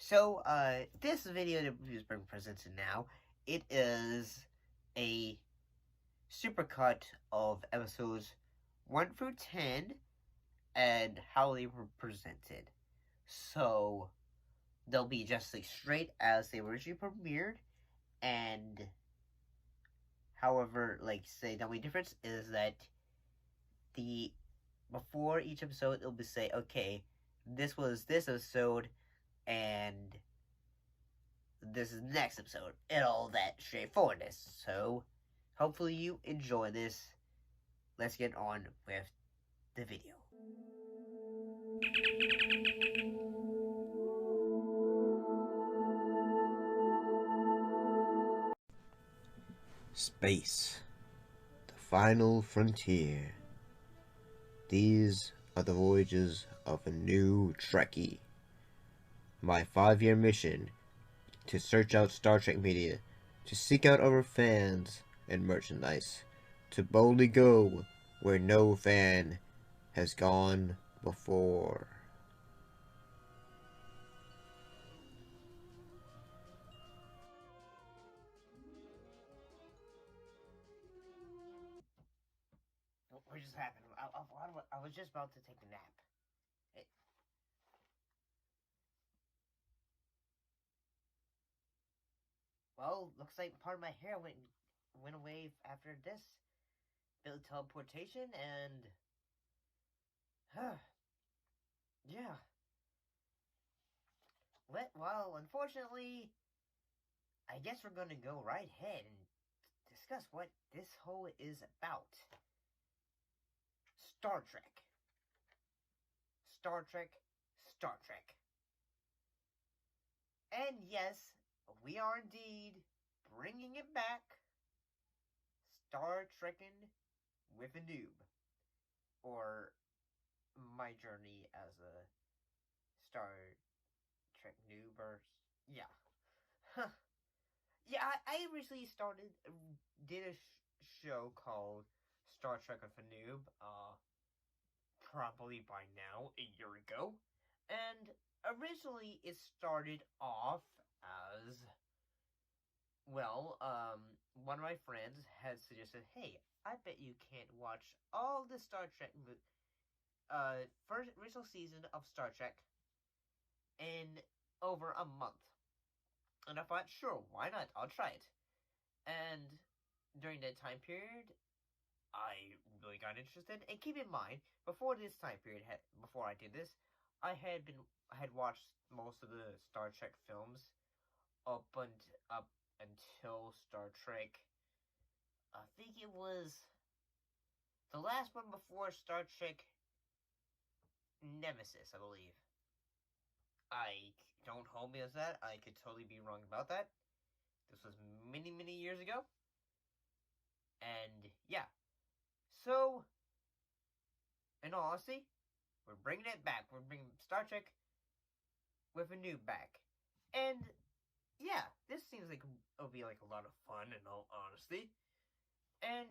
So, this video that is being presented now, it is a supercut of episodes 1 through 10 and how they were presented. So, they'll be just like straight as they originally premiered, and however, like, say, the only difference is that before each episode, it'll be say, okay, this was this episode, and this is the next episode, and all that straightforwardness. So, hopefully you enjoy this. Let's get on with the video. Space, the final frontier. These are the voyages of a new Trekkie. My 5-year mission to search out Star Trek media, to seek out our fans and merchandise, to boldly go where no fan has gone before. What just happened? I was just about to take a nap. Well, looks like part of my hair went away after this build teleportation, and yeah. Well, unfortunately, I guess we're gonna go right ahead and discuss what this whole is about. Star Trek. Star Trek. Star Trek. And yes, we are indeed bringing it back. Star Trekking with a noob. Or my journey as a Star Trek noob, or yeah. Yeah, I recently did a show called Star Trek with a Noob, probably by now, a year ago. And originally it started off as, well, one of my friends had suggested, hey, I bet you can't watch all the Star Trek, first original season of Star Trek in over a month. And I thought, sure, why not? I'll try it. And during that time period, I really got interested. And keep in mind, before this time period, before I did this, I had watched most of the Star Trek films up until Star Trek. I think it was the last one before Star Trek Nemesis, I believe. I don't hold me as that. I could totally be wrong about that. This was many, many years ago. And yeah. So, in all honesty, we're bringing it back. We're bringing Star Trek with a new back. And yeah, this seems like it'll be like a lot of fun, in all honesty. And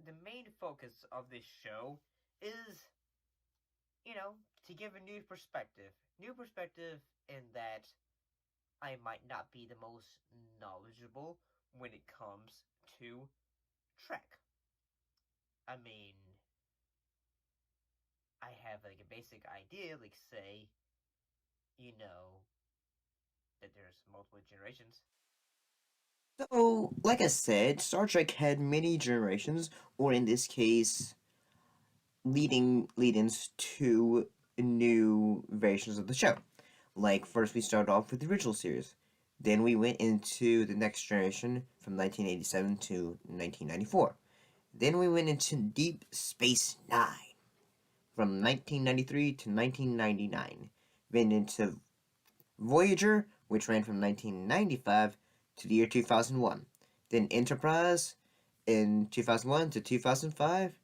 the main focus of this show is, to give a new perspective. New perspective in that I might not be the most knowledgeable when it comes to Trek. I mean, I have like a basic idea, like say, that there's multiple generations. So, like I said, Star Trek had many generations, or in this case, lead-ins to new versions of the show. Like, first we started off with the original series. Then we went into the next generation from 1987 to 1994. Then we went into Deep Space Nine from 1993 to 1999. Then into Voyager, which ran from 1995 to the year 2001. Then Enterprise in 2001 to 2005.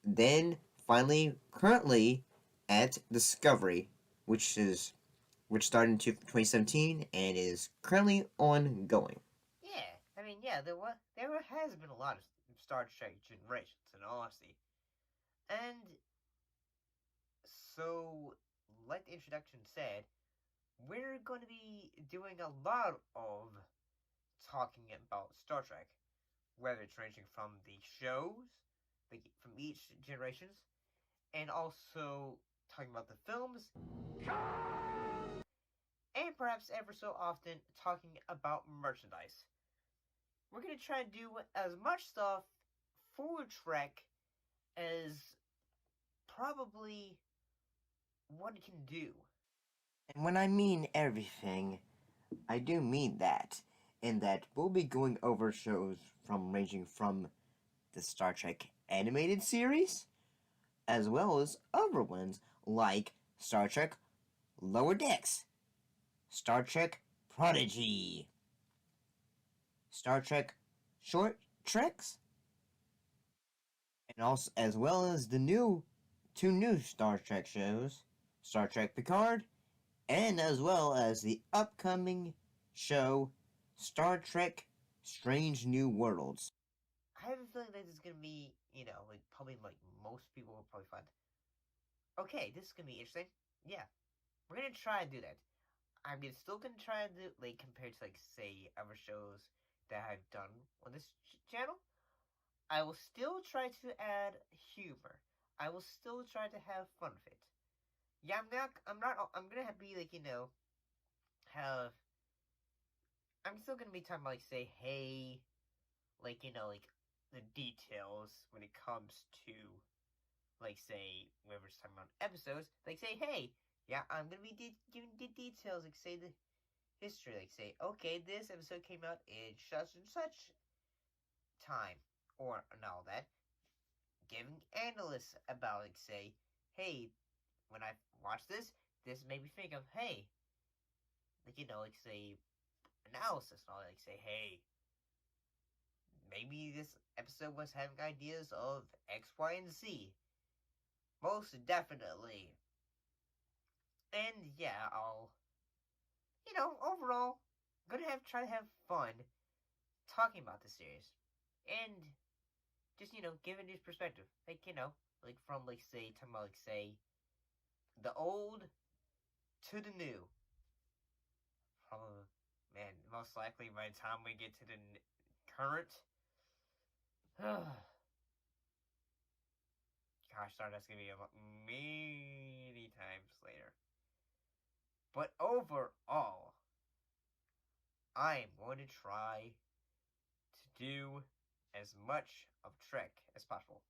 Then finally, currently at Discovery, which started in 2017 and is currently ongoing. Yeah, I mean, yeah, there has been a lot of Star Trek generations, in all honesty, and so, like the introduction said, we're going to be doing a lot of talking about Star Trek, whether it's ranging from the shows, from each generations, and also talking about the films, and perhaps ever so often talking about merchandise. We're going to try to do as much stuff for Trek as probably one can do. And when I mean everything, I do mean that, in that we'll be going over shows ranging from the Star Trek animated series, as well as other ones like Star Trek Lower Decks, Star Trek Prodigy, Star Trek Short Treks, and also as well as the two new Star Trek shows, Star Trek Picard, and as well as the upcoming show Star Trek Strange New Worlds. I have a feeling that this is gonna be, like probably like most people will probably find. Okay, this is gonna be interesting. Yeah, we're gonna try to do that. I'm still gonna try to do like compared to like say other shows that I've done on this channel. I will still try to add humor. I will still try to have fun with it. Yeah, I'm gonna have be like have. I'm still gonna be talking about like say hey, like like the details when it comes to like say when we're talking about episodes. Like say hey, yeah, I'm gonna be giving the details. Like say the history. Like say okay, this episode came out in such and such time, or and all that. Giving analysts about like say hey, when I watched this made me think of hey, like like say analysis and all that. Like say hey, maybe this episode was having ideas of X, Y, and Z. Most definitely. And yeah, I'll, overall, gonna try to have fun talking about the series. And just, giving this perspective. Like, like from, like, say, talking about, like, say, the old to the new. From, man, most likely by the time we get to the current, gosh darn, that's gonna be many times later. But overall, I am going to try to do as much of Trek as possible.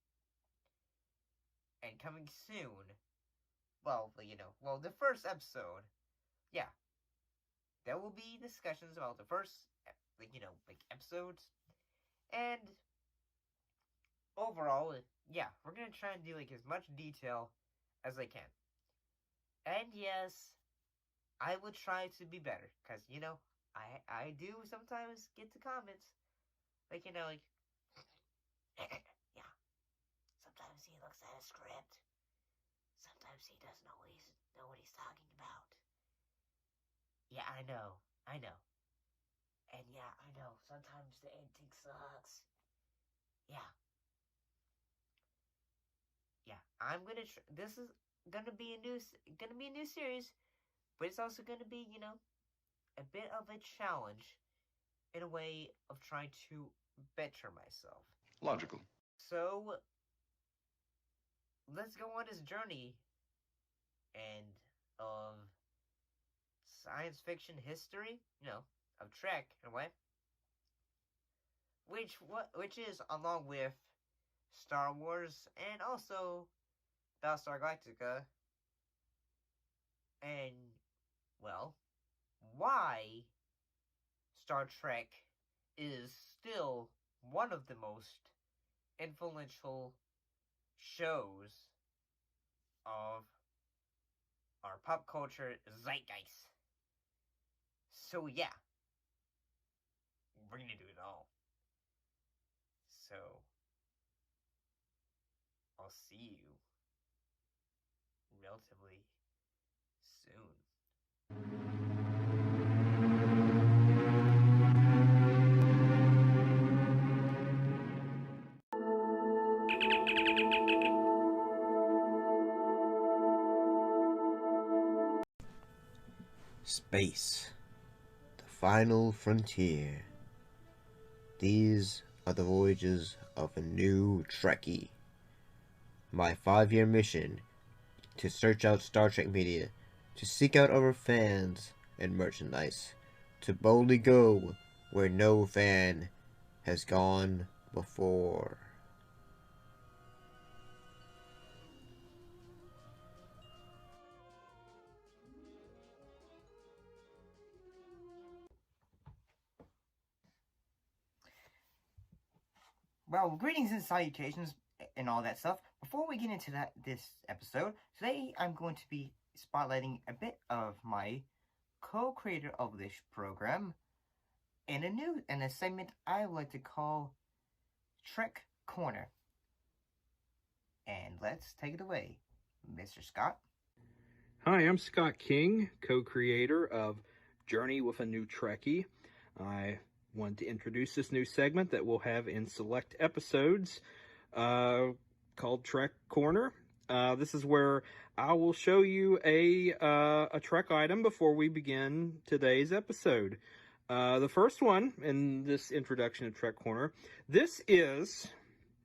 And coming soon, well, the first episode, yeah, there will be discussions about the first, episodes. And overall, yeah, we're gonna try and do like as much detail as I can. And yes, I will try to be better, cause I do sometimes get the comments, like yeah. Sometimes he looks at a script. Sometimes he doesn't always know what he's talking about. Yeah, I know, and yeah, I know. Sometimes the editing sucks. Yeah, yeah. I'm gonna. This is gonna be a new series, but it's also gonna be a bit of a challenge in a way of trying to better myself. Logical. So let's go on this journey and of science fiction history, of Trek in a way. Which is along with Star Wars and also Battlestar Galactica, and well, why Star Trek is still one of the most influential shows of our pop culture zeitgeist. So yeah, we're gonna do it all. So I'll see you relatively soon. Space, the final frontier. These are the voyages of a new Trekkie. My 5-year mission to search out Star Trek media, to seek out our fans and merchandise, to boldly go where no fan has gone before. Well, greetings and salutations and all that stuff. Before we get into this episode, today I'm going to be spotlighting a bit of my co-creator of this program in a segment I like to call Trek Corner. And let's take it away, Mr. Scott. Hi, I'm Scott King, co-creator of Journey with a New Trekkie. I wanted to introduce this new segment that we'll have in select episodes called Trek Corner. This is where I will show you a Trek item before we begin today's episode. The first one in this introduction of Trek Corner, this is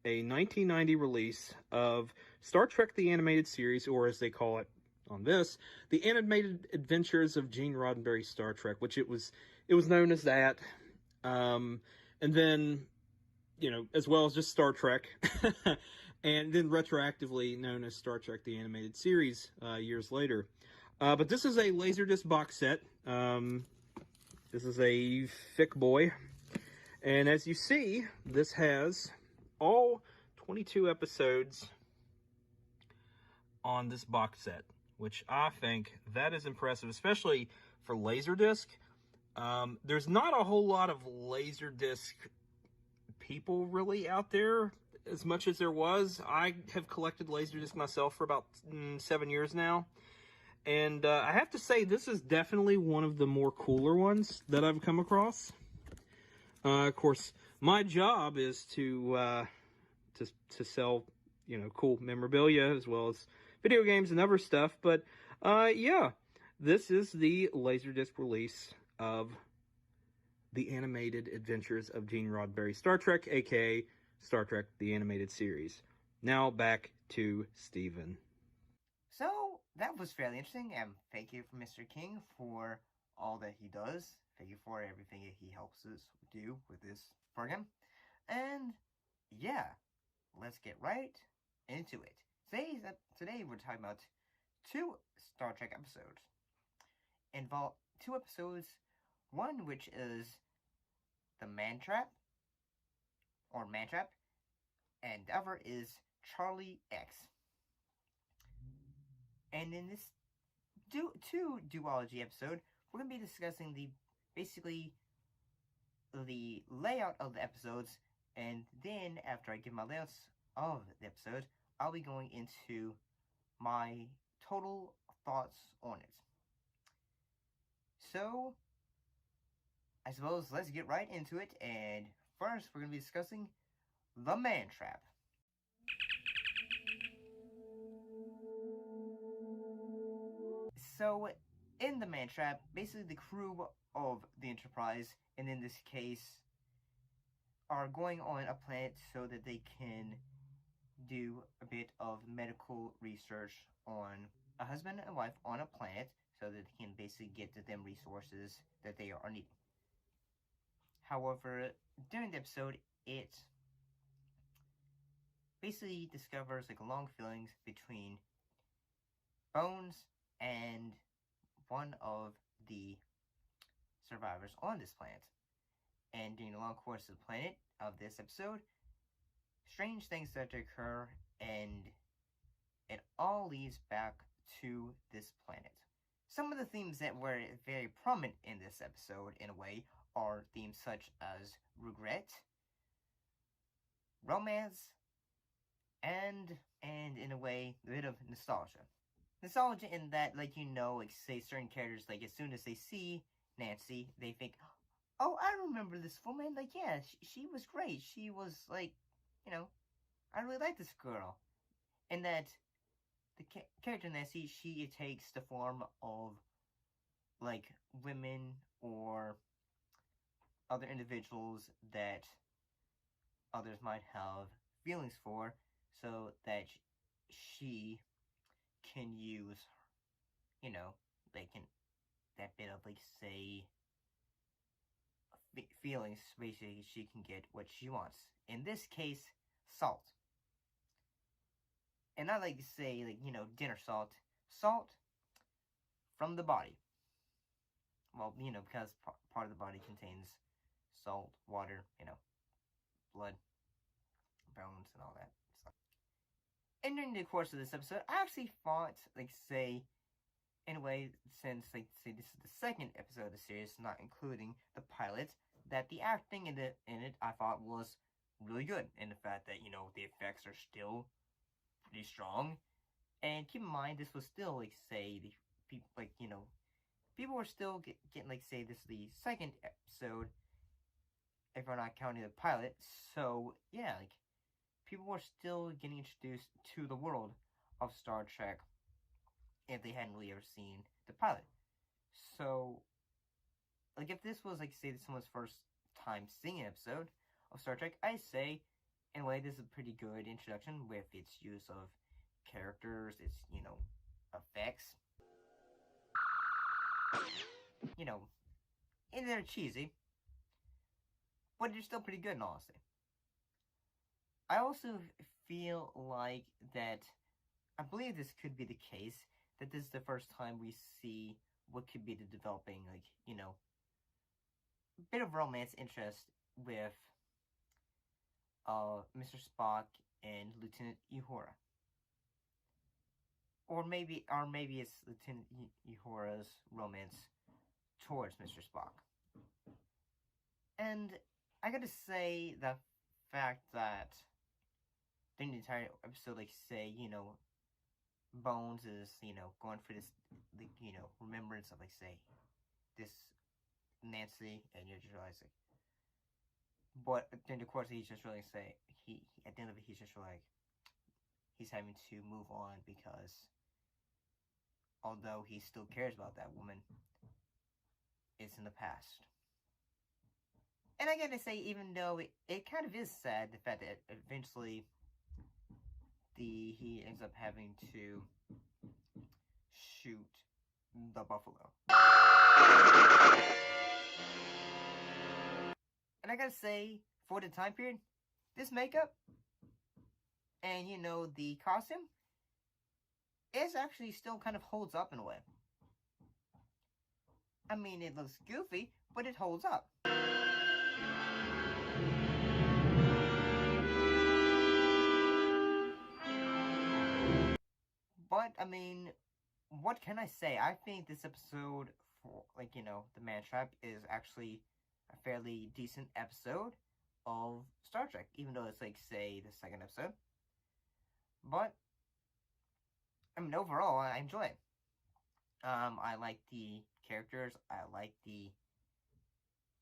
a 1990 release of Star Trek the Animated Series, or as they call it on this, The Animated Adventures of Gene Roddenberry's Star Trek, which it was known as that. And then, as well as just Star Trek, and then retroactively known as Star Trek the Animated Series years later. But this is a Laserdisc box set. This is a thick boy. And as you see, this has all 22 episodes on this box set, which I think that is impressive, especially for Laserdisc. There's not a whole lot of Laserdisc people really out there as much as there was. I have collected Laserdisc myself for about 7 years now. And I have to say, this is definitely one of the more cooler ones that I've come across. Of course, my job is to sell, cool memorabilia as well as video games and other stuff. But yeah, this is the Laserdisc release of The Animated Adventures of Gene Roddenberry's Star Trek, aka Star Trek the Animated Series. Now back to Steven. So, that was fairly interesting, and thank you for Mr. King for all that he does. Thank you for everything that he helps us do with this program. And, yeah, let's get right into it. Today we're talking about 2 Star Trek episodes. Involve 2 episodes, one which is the Man Trap, and the other is Charlie X. And in this duology episode, we're going to be discussing basically the layout of the episodes, and then after I give my layouts of the episode, I'll be going into my total thoughts on it. So, I suppose let's get right into it, and first we're going to be discussing the Man Trap. So, in the Man Trap, basically the crew of the Enterprise, and in this case, are going on a planet so that they can do a bit of medical research on a husband and wife on a planet so that they can basically get to them resources that they are needing. However, during the episode, it basically discovers long feelings between Bones and one of the survivors on this planet. And during the long course of this episode, strange things start to occur, and it all leads back to this planet. Some of the themes that were very prominent in this episode, in a way, are themes such as regret, romance, and in a way, a bit of nostalgia. Nostalgia in that, say certain characters, as soon as they see Nancy, they think, oh, I remember this woman, yeah, she was great, she was, I really like this girl. And that the character Nancy, she takes the form of, women or other individuals that others might have feelings for, so that she can use, they can, that bit of, like, say, feelings, basically, she can get what she wants. In this case, salt. And I like to say, like, dinner salt. Salt from the body. Well, because part of the body contains salt, water, blood, bones, and all that stuff. And during the course of this episode, I actually thought, like, say, anyway, since, like, say, this is the second episode of the series, not including the pilot, that the acting in it I thought was really good. And the fact that, the effects are still pretty strong. And keep in mind, this was still, like, say, the people, like, people were still getting, like, say, this is the second episode, if we're not counting the pilot. So, yeah, like, people were still getting introduced to the world of Star Trek if they hadn't really ever seen the pilot. So, like, if this was, like, say, someone's first time seeing an episode of Star Trek, I say, in a way, this is a pretty good introduction with its use of characters, its, effects. And they're cheesy, but they're still pretty good, in honesty. I also feel like that, I believe this could be the case, that this is the first time we see what could be the developing, like, bit of romance interest with Mr. Spock and Lieutenant Uhura. Or maybe it's Lieutenant Uhura's romance towards Mr. Spock. And I gotta say, the fact that during the entire episode, like, say, Bones is, going for this, like, remembrance of, like, say, this Nancy, and you're just realizing. But during the course, he's just really say, at the end of it, he's just like, he's having to move on because although he still cares about that woman, it's in the past. And I gotta say, even though it kind of is sad, the fact that eventually he ends up having to shoot the buffalo. And I gotta say, for the time period, this makeup and, the costume, it actually still kind of holds up in a way. I mean, it looks goofy, but it holds up. But, I mean, what can I say? I think this episode, for, like, the Man Trap, is actually a fairly decent episode of Star Trek, even though it's, like, say, the second episode. But, I mean, overall, I enjoy it. I like the characters. I like the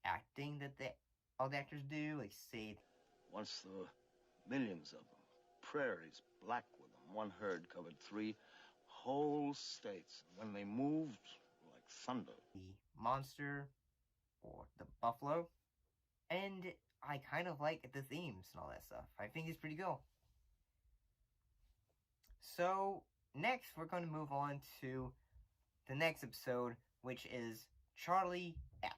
acting that all the actors do. Like, say, once there were millions of them, prairies black with them. One herd covered 3 whole states. When they moved, like thunder. The monster or the buffalo. And I kind of like the themes and all that stuff. I think it's pretty cool. So, next, we're going to move on to the next episode, which is Charlie X.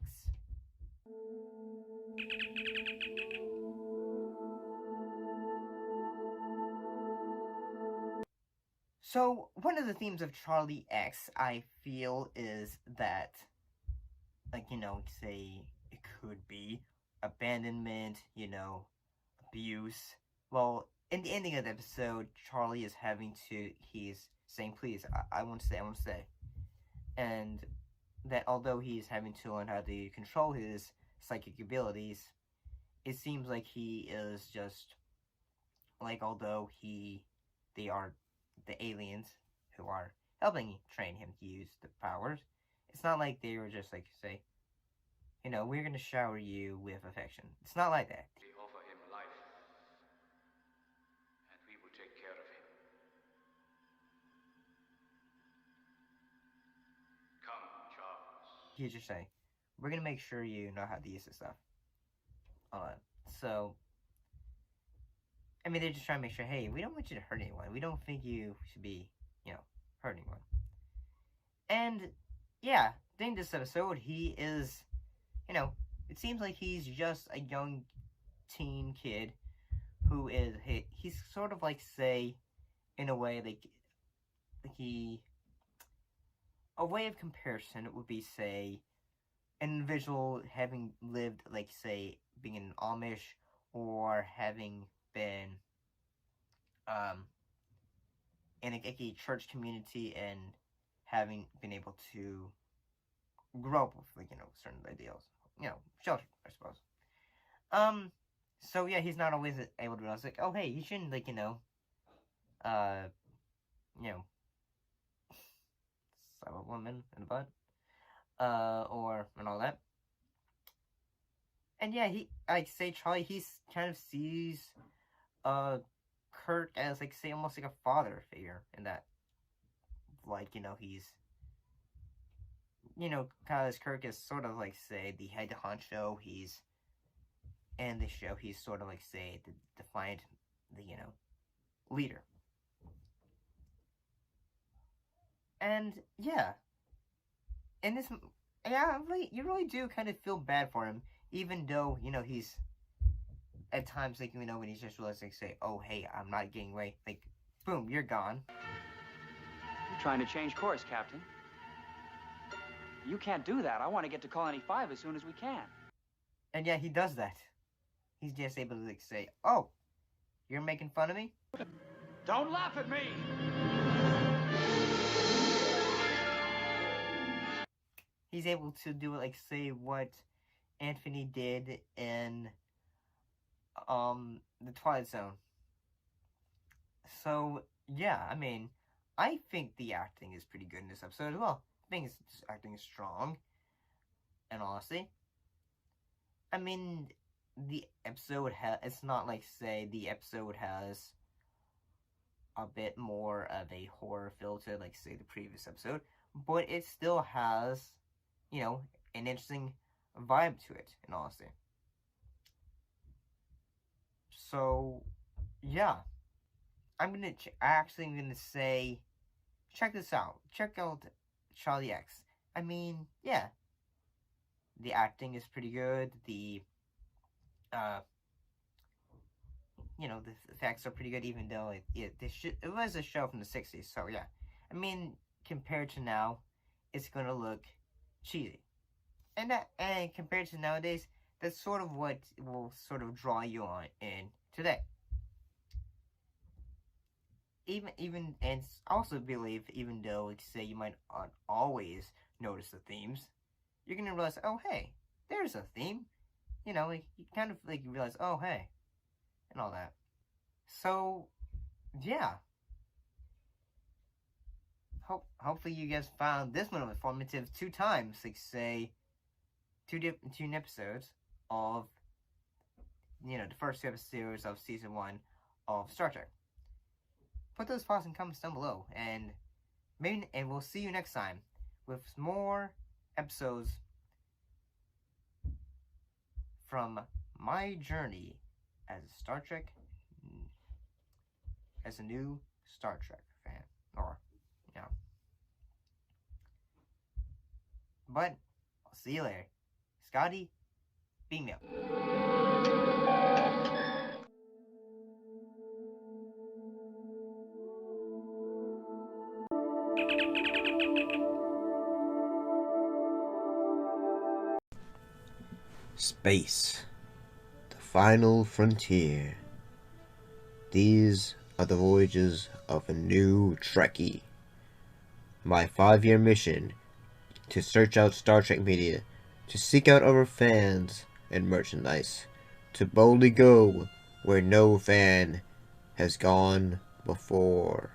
So, one of the themes of Charlie X, I feel, is that, like, say, it could be abandonment, abuse. Well, in the ending of the episode, Charlie is he's saying, please, I want to stay. And that although he's having to learn how to control his psychic abilities, it seems like he is just, like, although they are the aliens who are helping train him to use the powers, it's not like they were just like, say, we're going to shower you with affection. It's not like that. We offer him life, and we will take care of him. Come, Charles. he's just saying, we're gonna make sure you know how to use this stuff. So, I mean, they're just trying to make sure, hey, we don't want you to hurt anyone. We don't think you should be, hurting anyone. And, yeah, during this episode, he is, it seems like he's just a young teen kid who is, he's sort of like, say, in a way, a way of comparison would be, say, an individual having lived, like, say, being an Amish, or having been, in a church community and having been able to grow up with, like, certain ideals. Shelter, I suppose. So yeah, he's not always able to realize, like, oh, hey, you shouldn't, like, slap a woman in the butt, and all that. And yeah, Charlie, he's kind of sees, Kirk as, like, say, almost like a father figure in that, like, he's, because Kirk is sort of, like, say, the head honcho, in the show, he's sort of, like, say, the defiant, leader. And, yeah, in this, yeah, you really do kind of feel bad for him, even though, he's, at times, like, when he's just realized, like, say, oh, hey, I'm not getting away, like, boom, you're gone. You're trying to change course, Captain. You can't do that. I want to get to Colony 5 as soon as we can. And yeah, he does that. He's just able to, like, say, oh, you're making fun of me? Don't laugh at me! He's able to do, like, say, what Anthony did in, the Twilight Zone. So, yeah, I mean, I think the acting is pretty good in this episode as well. I think this acting is strong, in honesty. I mean, the episode it's not like, say, the episode has a bit more of a horror feel to, like, say, the previous episode, but it still has, an interesting vibe to it, in honesty. So, yeah. I'm gonna say, check this out. Check out Charlie X. I mean, yeah. The acting is pretty good. The effects are pretty good, even though it was a show from the 60s, so yeah. I mean, compared to now, it's gonna look cheesy. And compared to nowadays, that's sort of what will sort of draw you on in today. Even and also believe, even though, like, say, you might not always notice the themes, you're gonna realize, oh, hey, there's a theme. Like, you kind of, like, realize, oh, hey, and all that. So, yeah. Hopefully you guys found this one informative 2 times, like, say, 2 episodes of, the first 2 episodes of Season 1 of Star Trek. Put those thoughts and comments down below, and we'll see you next time with more episodes from my journey as a new Star Trek fan, But I'll see you later. Scotty, beam me up. Space, the final frontier. These are the voyages of a new Trekkie. My 5-year mission to search out Star Trek media, to seek out our fans and merchandise, to boldly go where no fan has gone before.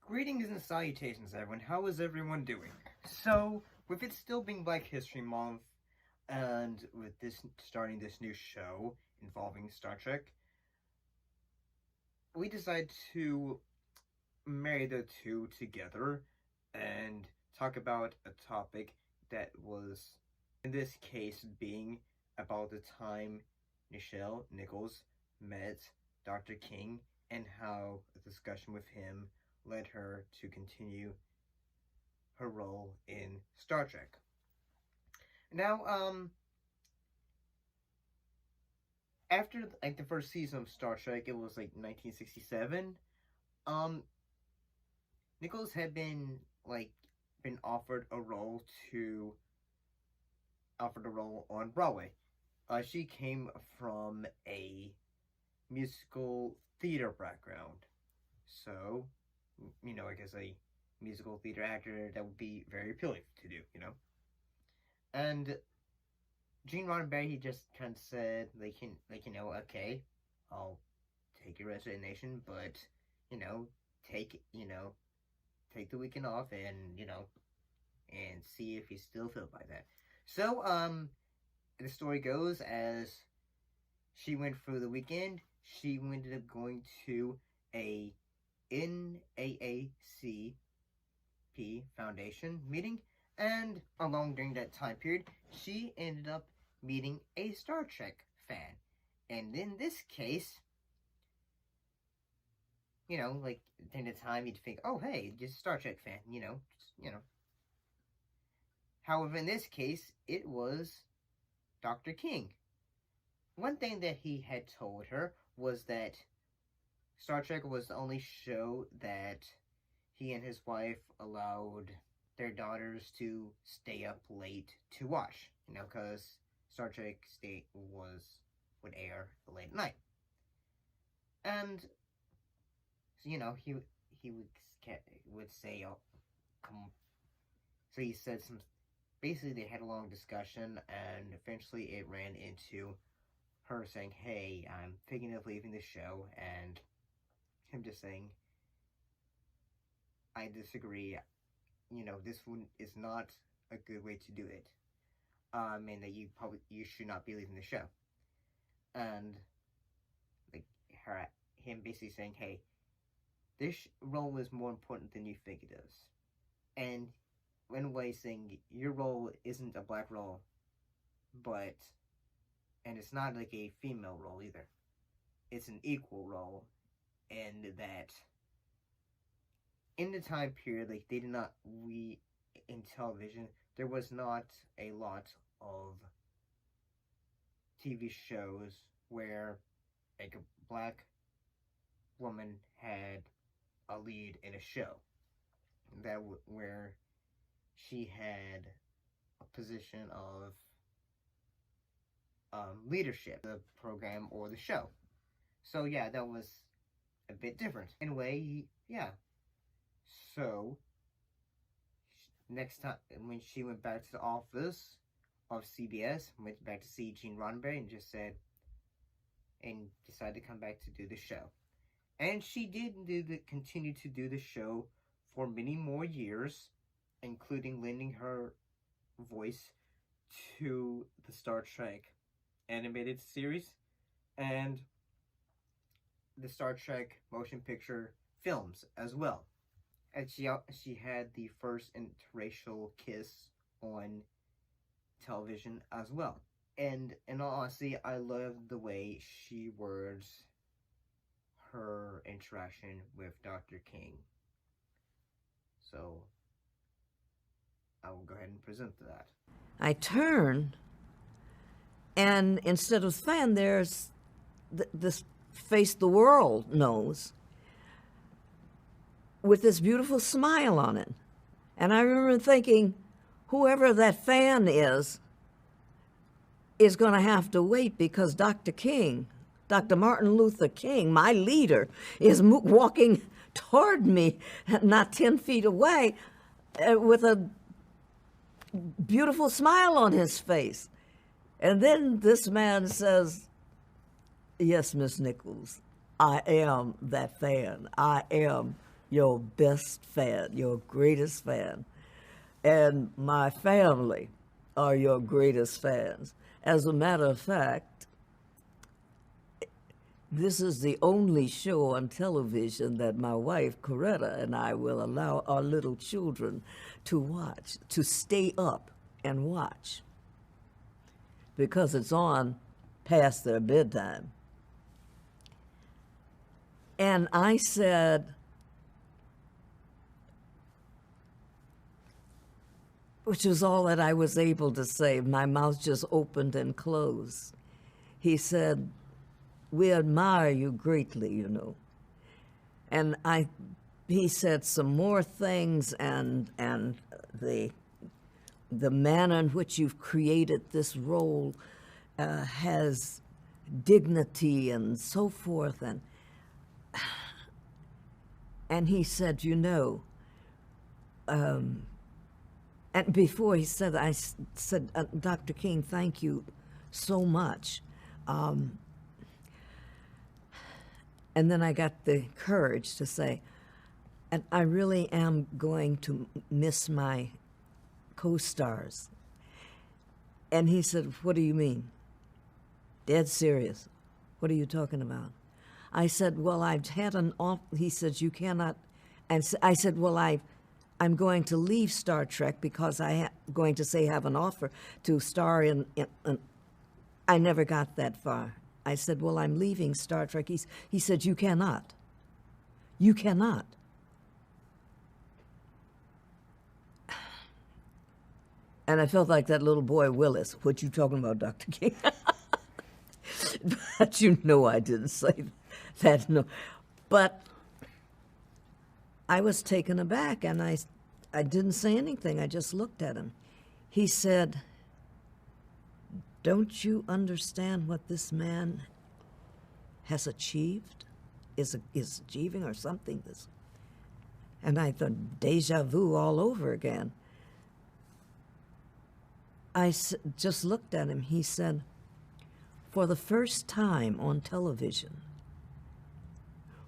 Greetings and salutations, everyone. How is everyone doing? So, with it still being Black History Month, and with this starting this new show, involving Star Trek, we decided to marry the two together and talk about a topic that was, in this case, being about the time Nichelle Nichols met Dr. King and how a discussion with him led her to continue her role in Star Trek. Now, after like the first season of Star Trek, it was like 1967. Nichols had been offered a role on Broadway. She came from a musical theater background, so I guess a musical theater actor that would be very appealing to do, And Gene Roddenberry, he just kind of said, okay, I'll take your resignation, but take the weekend off and and see if you still feel like that. So the story goes, as she went through the weekend, she ended up going to a NAACP Foundation meeting, and along during that time period, she ended up meeting a Star Trek fan. And in this case, during the time you'd think, oh hey, just a Star Trek fan, However, in this case, it was Dr. King. One thing that he had told her was that Star Trek was the only show that he and his wife allowed their daughters to stay up late to watch, because Star Trek would air late at night. And he would say, oh, come. So he said some. Basically, they had a long discussion, and eventually it ran into her saying, "Hey, I'm thinking of leaving the show," and him just saying, "I disagree. This one is not a good way to do it. And that you should not be leaving the show." And him basically saying, "Hey, this role is more important than you think it is," and in a way saying your role isn't a black role, and it's not like a female role either. It's an equal role, and that in the time period, in television, there was not a lot of TV shows where a black woman had a lead in a show where she had a position of leadership, the program or the show. So yeah, that was a bit different. Anyway, yeah. So next time when she went back to the office of CBS, went back to see Gene Roddenberry and decided to come back to do the show. And she did continue to do the show for many more years, including lending her voice to the Star Trek animated series and the Star Trek motion picture films as well. And she had the first interracial kiss on television as well. And in all honesty, I love the way she words her interaction with Dr. King. So I will go ahead and present that. I turn, and instead of fan, there's this face the world knows with this beautiful smile on it. And I remember thinking, whoever that fan is going to have to wait, because Dr. King, Dr. Martin Luther King, my leader, is walking toward me, not 10 feet away, with a beautiful smile on his face. And then this man says, "Yes, Miss Nichols, I am that fan. I am your best fan, your greatest fan. And my family are your greatest fans. As a matter of fact, this is the only show on television that my wife, Coretta, and I will allow our little children to watch, to stay up and watch, because it's on past their bedtime. And I said, which was all that I was able to say, my mouth just opened and closed. He said, "We admire you greatly, you know." And he said some more things, and the manner in which you've created this role has dignity and so forth. And he said, you know, and before he said, I said, Dr. King, thank you so much. And then I got the courage to say, and I really am going to miss my co-stars. And he said, what do you mean? Dead serious. What are you talking about? I said, well, I've had an off. He said, you cannot. And I said, well, I'm going to leave Star Trek because I'm going to say have an offer to star in I never got that far. I said, well, I'm leaving Star Trek. He said, you cannot. You cannot. And I felt like that little boy, Willis. What you talking about, Dr. King? But you know I didn't say that, no. But I was taken aback, and I didn't say anything. I just looked at him. He said, don't you understand what this man has achieved, is achieving or something? And I thought, deja vu all over again. I just looked at him. He said, for the first time on television,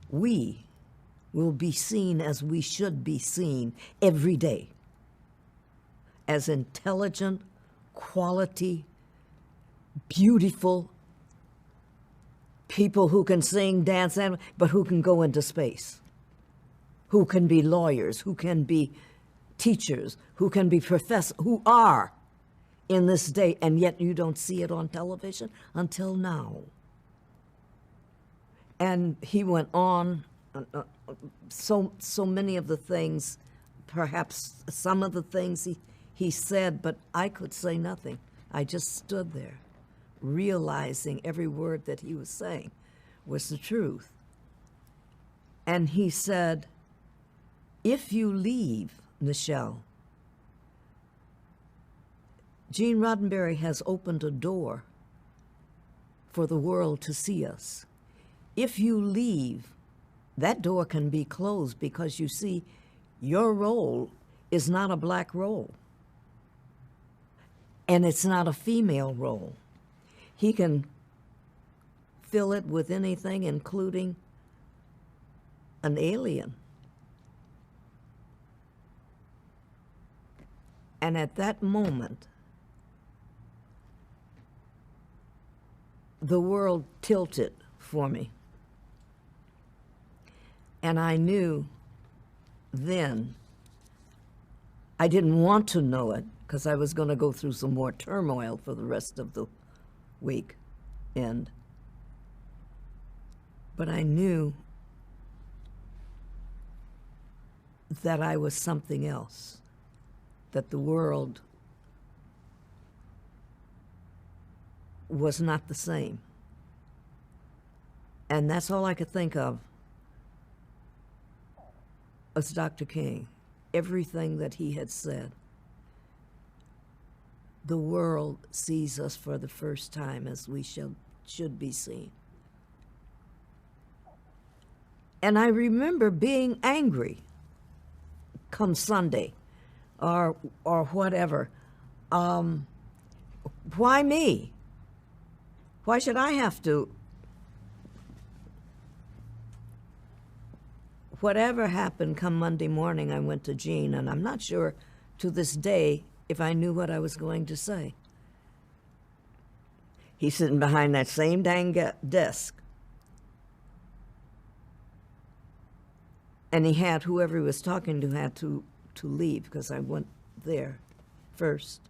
we will be seen as we should be seen every day, as intelligent, quality, beautiful people who can sing, dance, but who can go into space, who can be lawyers, who can be teachers, who can be professors, who are in this day, and yet you don't see it on television until now. And he went on, so many of the things, perhaps some of the things he said, but I could say nothing. I just stood there, realizing every word that he was saying was the truth. And he said, if you leave, Nichelle, Gene Roddenberry has opened a door for the world to see us. If you leave, that door can be closed, because you see, your role is not a black role, and it's not a female role. He can fill it with anything, including an alien. And at that moment, the world tilted for me. And I knew then, I didn't want to know it, because I was going to go through some more turmoil for the rest of the week. But I knew that I was something else, that the world was not the same. And that's all I could think of was Dr. King. Everything that he had said. The world sees us for the first time as we should be seen. And I remember being angry come Sunday or whatever. Why me? Why should I have to? Whatever happened come Monday morning, I went to Gene, and I'm not sure to this day if I knew what I was going to say. He's sitting behind that same dang desk. And he had, whoever he was talking to had to leave because I went there first.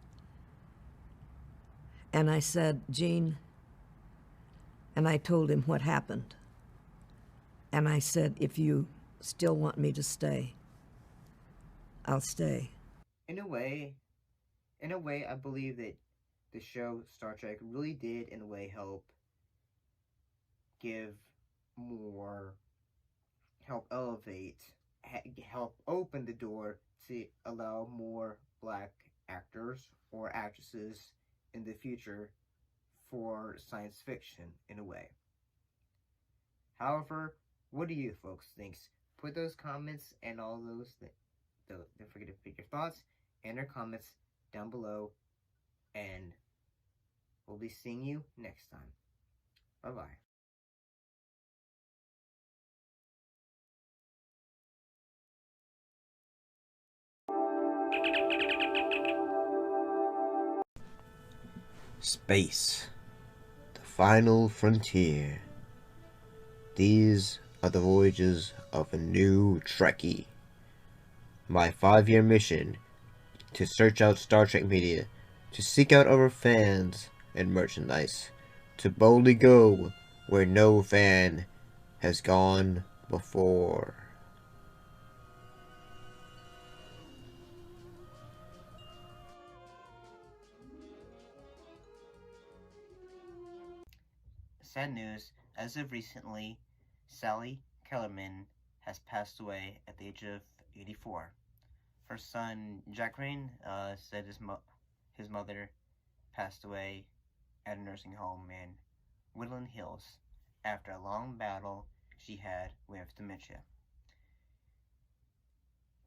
And I said, Gene, and I told him what happened. And I said, if you still want me to stay, I'll stay. In a way, I believe that the show Star Trek really did, in a way, help elevate, help open the door to allow more black actors or actresses in the future for science fiction, in a way. However, what do you folks think? Put those comments and all those don't forget to put your thoughts and your comments down below, and we'll be seeing you next time. Bye-bye. Space, the final frontier. These are the voyages of a new Trekkie. My 5-year mission to search out Star Trek media, to seek out our fans and merchandise, to boldly go where no fan has gone before. Sad news, as of recently, Sally Kellerman has passed away at the age of 84. Her son, Jack Rain, said his mother passed away at a nursing home in Woodland Hills after a long battle she had with dementia.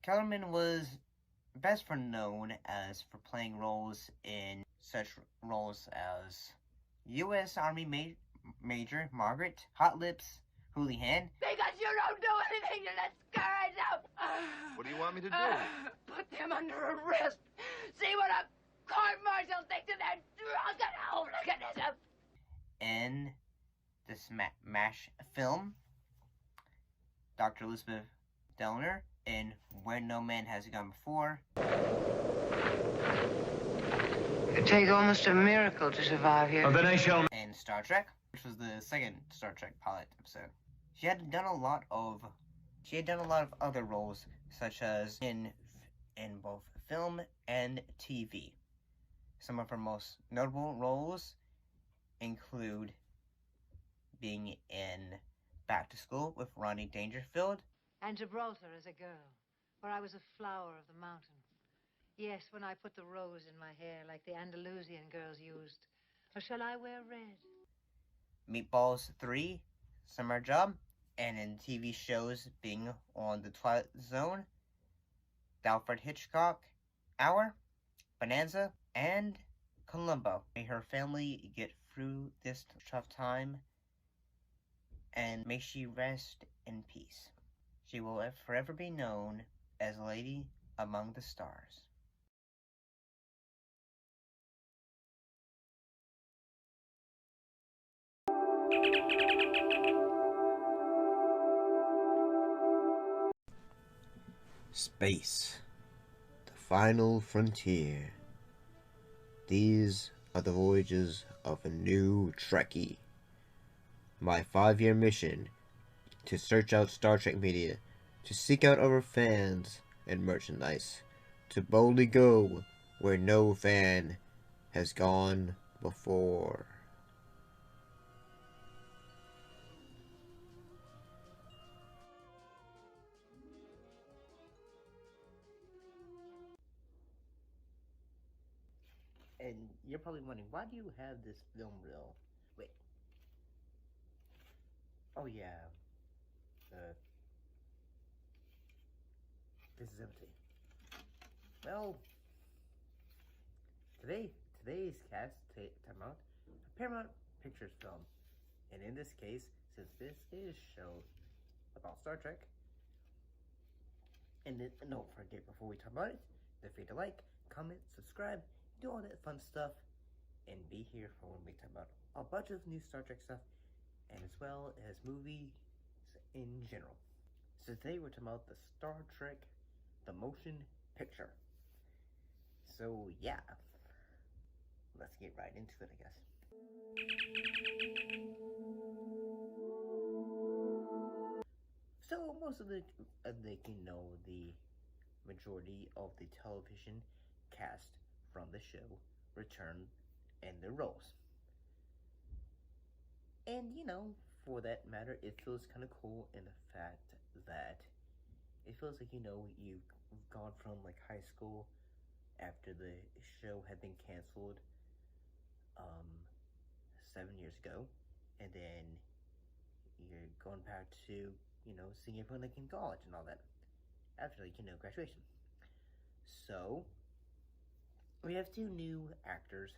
Kellerman was best known as for playing roles in such roles as U.S. Army Major Margaret Hot Lips Houlihan. Because you don't do anything to discourage them! What do you want me to do? Put them under arrest! See what a court-martial thinks of their drunken hooliganism! In the MASH film, Dr. Elizabeth Dellner in Where No Man Has Gone Before. It takes almost a miracle to survive here. Then I shall. In Star Trek, which was the second Star Trek pilot episode. She had done a lot of other roles, such as in both film and TV. Some of her most notable roles include being in Back to School with Rodney Dangerfield. And Gibraltar as a girl, where I was a flower of the mountain. Yes, when I put the rose in my hair like the Andalusian girls used. Or shall I wear red? Meatballs 3, Summer Job, and in TV shows being on The Twilight Zone, The Alfred Hitchcock Hour, Bonanza, and Columbo. May her family get through this tough time, and may she rest in peace. She will forever be known as Lady Among the Stars. Space, the final frontier. These are the voyages of a new Trekkie. My 5-year mission to search out Star Trek media, to seek out our fans and merchandise, to boldly go where no fan has gone before. And you're probably wondering, why do you have this film reel? Wait. Oh yeah. This is empty. Well, today's cast time out a Paramount Pictures film, and in this case, since this is a show about Star Trek, and don't forget, before we talk about it, don't forget to like, comment, subscribe, do all that fun stuff, and be here for when we talk about a bunch of new Star Trek stuff, and as well as movies in general. So today we're talking about the Star Trek, the motion picture. So yeah, let's get right into it, I guess. So most of the the majority of the television cast from the show return in their roles. And for that matter, it feels kind of cool in the fact that it feels like you've gone from like high school after the show had been canceled 7 years ago, and then you're going back to seeing everyone like in college and all that after like graduation. So we have two new actors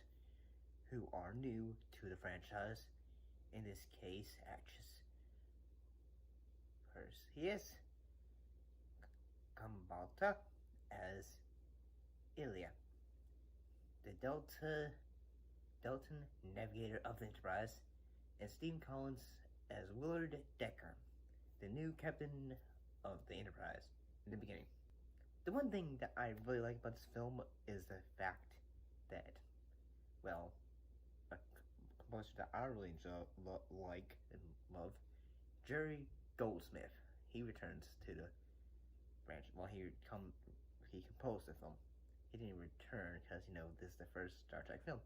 who are new to the franchise. In this case, actress Perseus Kambata as Ilya, the Delton navigator of the Enterprise, and Steve Collins as Willard Decker, the new captain of the Enterprise in the beginning. The one thing that I really like about this film is the fact that, well, a composer that I really like and love, Jerry Goldsmith. He returns to the branch. Well, he composed the film. He didn't return because this is the first Star Trek film.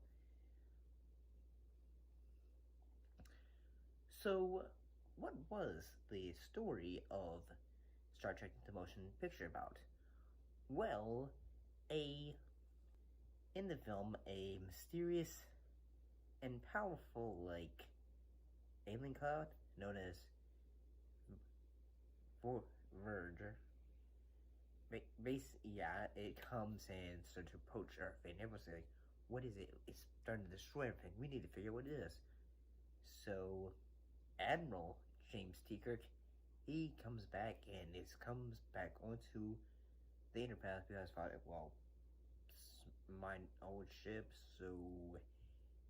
So, what was the story of Star Trek the Motion Picture about? Well, in the film, a mysterious and powerful, like, alien cloud known as Verger. It comes and starts to approach Earth, and everyone's like, what is it? It's starting to destroy everything. We need to figure out what it is. So, Admiral James T. Kirk, he comes back, and it comes back onto the Enterprise because, well, it's my old ship, so,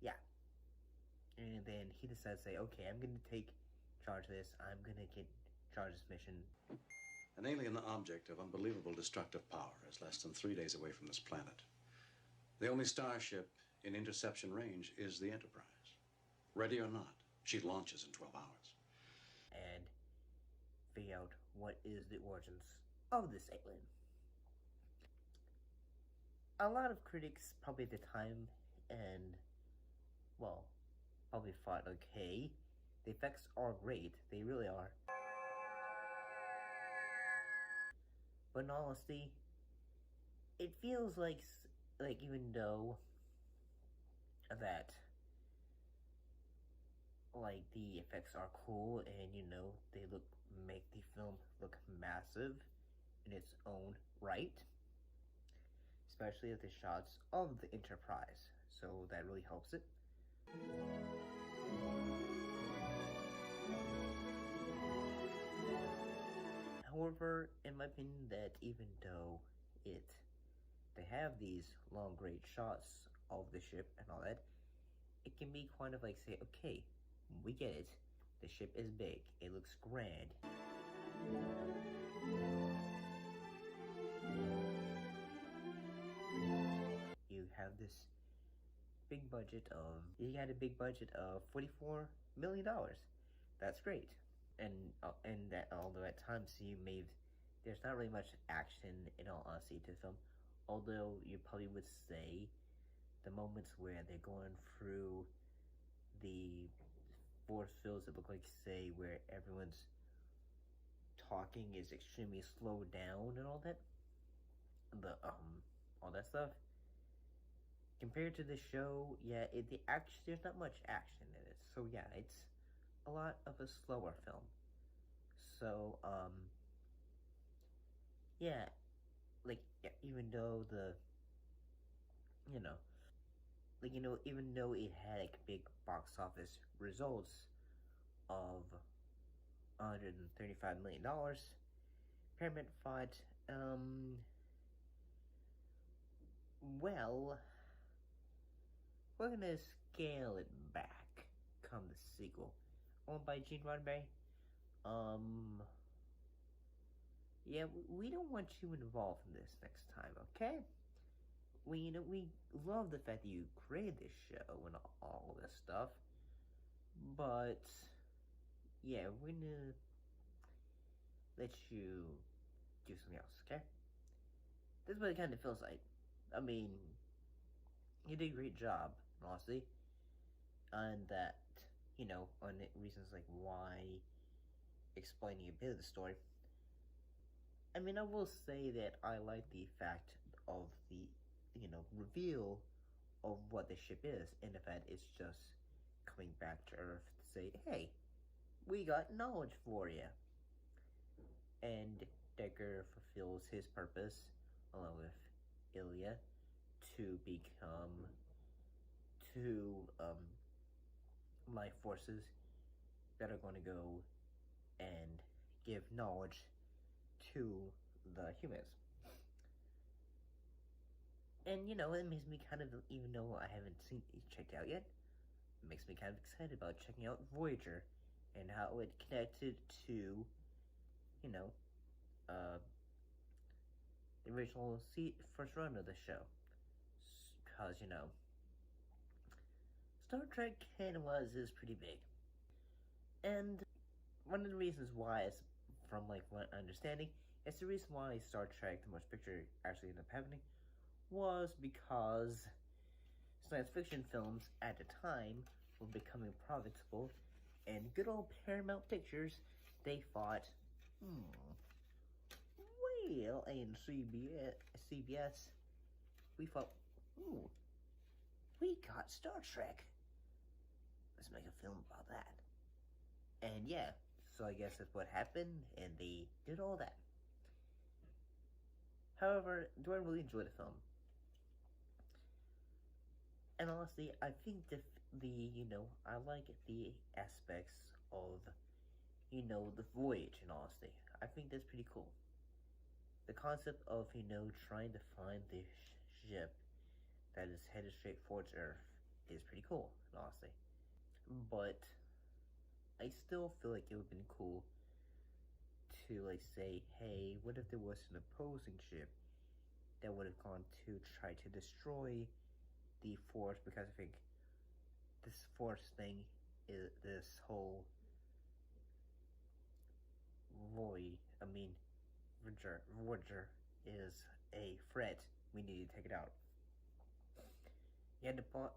yeah. And then he decides to say, okay, I'm going to take charge of this. I'm going to get charge of this mission. An alien object of unbelievable destructive power is less than 3 days away from this planet. The only starship in interception range is the Enterprise. Ready or not, she launches in 12 hours. And figure out what is the origins of this alien. A lot of critics, probably at the time, and, well, probably thought, okay, the effects are great. They really are. But in all honesty, it feels like even though that, like, the effects are cool and, they make the film look massive in its own right, especially with the shots of the Enterprise, so that really helps it. However, in my opinion, that even though they have these long, great shots of the ship and all that, it can be kind of like, say, okay, we get it. The ship is big. It looks grand. You have this big budget of, you had a big budget of $44 million. That's great. And that, although at times there's not really much action in all honesty to the film, although you probably would say the moments where they're going through the force fields that look like, say, where everyone's talking is extremely slowed down and all that, all that stuff, compared to the show, yeah, there's not much action in it, so yeah, it's a lot of a slower film. So, yeah, like, yeah, even though even though it had, like, big box office results of $135 million, Paramount thought, well, we're gonna scale it back come the sequel. Owned by Gene Roddenberry. Yeah, we don't want you involved in this next time, okay? We love the fact that you created this show and all this stuff, but yeah, we're gonna let you do something else, okay? This is what it kind of feels like. I mean, you did a great job, honestly, on that, on the reasons like why explaining a bit of the story. I mean, I will say that I like the fact of the, reveal of what the ship is, and the fact it's just coming back to Earth to say, hey, we got knowledge for you. And Decker fulfills his purpose, along with Ilya, to become two life forces that are going to go and give knowledge to the humans. And it makes me kind of, even though I haven't checked out yet, it makes me kind of excited about checking out Voyager and how it connected to, the original first run of the show. Because, Star Trek canon-wise is pretty big. And one of the reasons why is, from like what understanding, it's the reason why Star Trek: The Motion Picture actually ended up happening was because science fiction films at the time were becoming profitable, and good old Paramount Pictures, they thought, well, and CBS, we thought, ooh, we got Star Trek. Let's make a film about that. And yeah, so I guess that's what happened, and they did all that. However, do I really enjoy the film? And honestly, I think the I like the aspects of, the voyage, and honestly, I think that's pretty cool. The concept of, trying to find the ship that is headed straight towards Earth is pretty cool, honestly. But I still feel like it would have been cool to, like, say, hey, what if there was an opposing ship that would have gone to try to destroy the Force, because I think this Force thing is this whole Voyager is a threat. We need to take it out. Yeah, the plot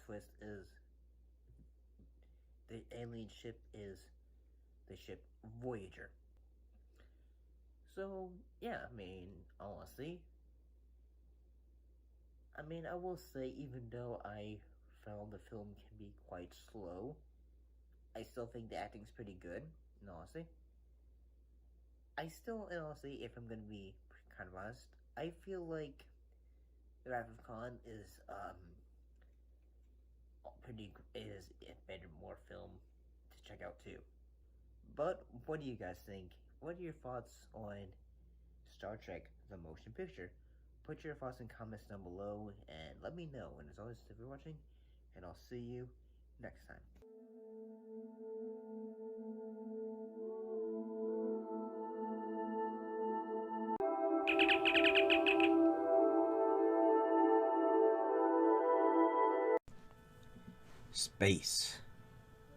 twist is the alien ship is the ship Voyager. So yeah, I mean, honestly, I will say, even though I found the film can be quite slow, I still think the acting's pretty good, and honestly. Honestly, if I'm gonna be kind of honest, I feel like the Wrath of Khan is, a better, more film to check out too. But what do you guys think? What are your thoughts on Star Trek: The Motion Picture? Put your thoughts in comments down below and let me know. And as always, if you're watching, and I'll see you next time. Space,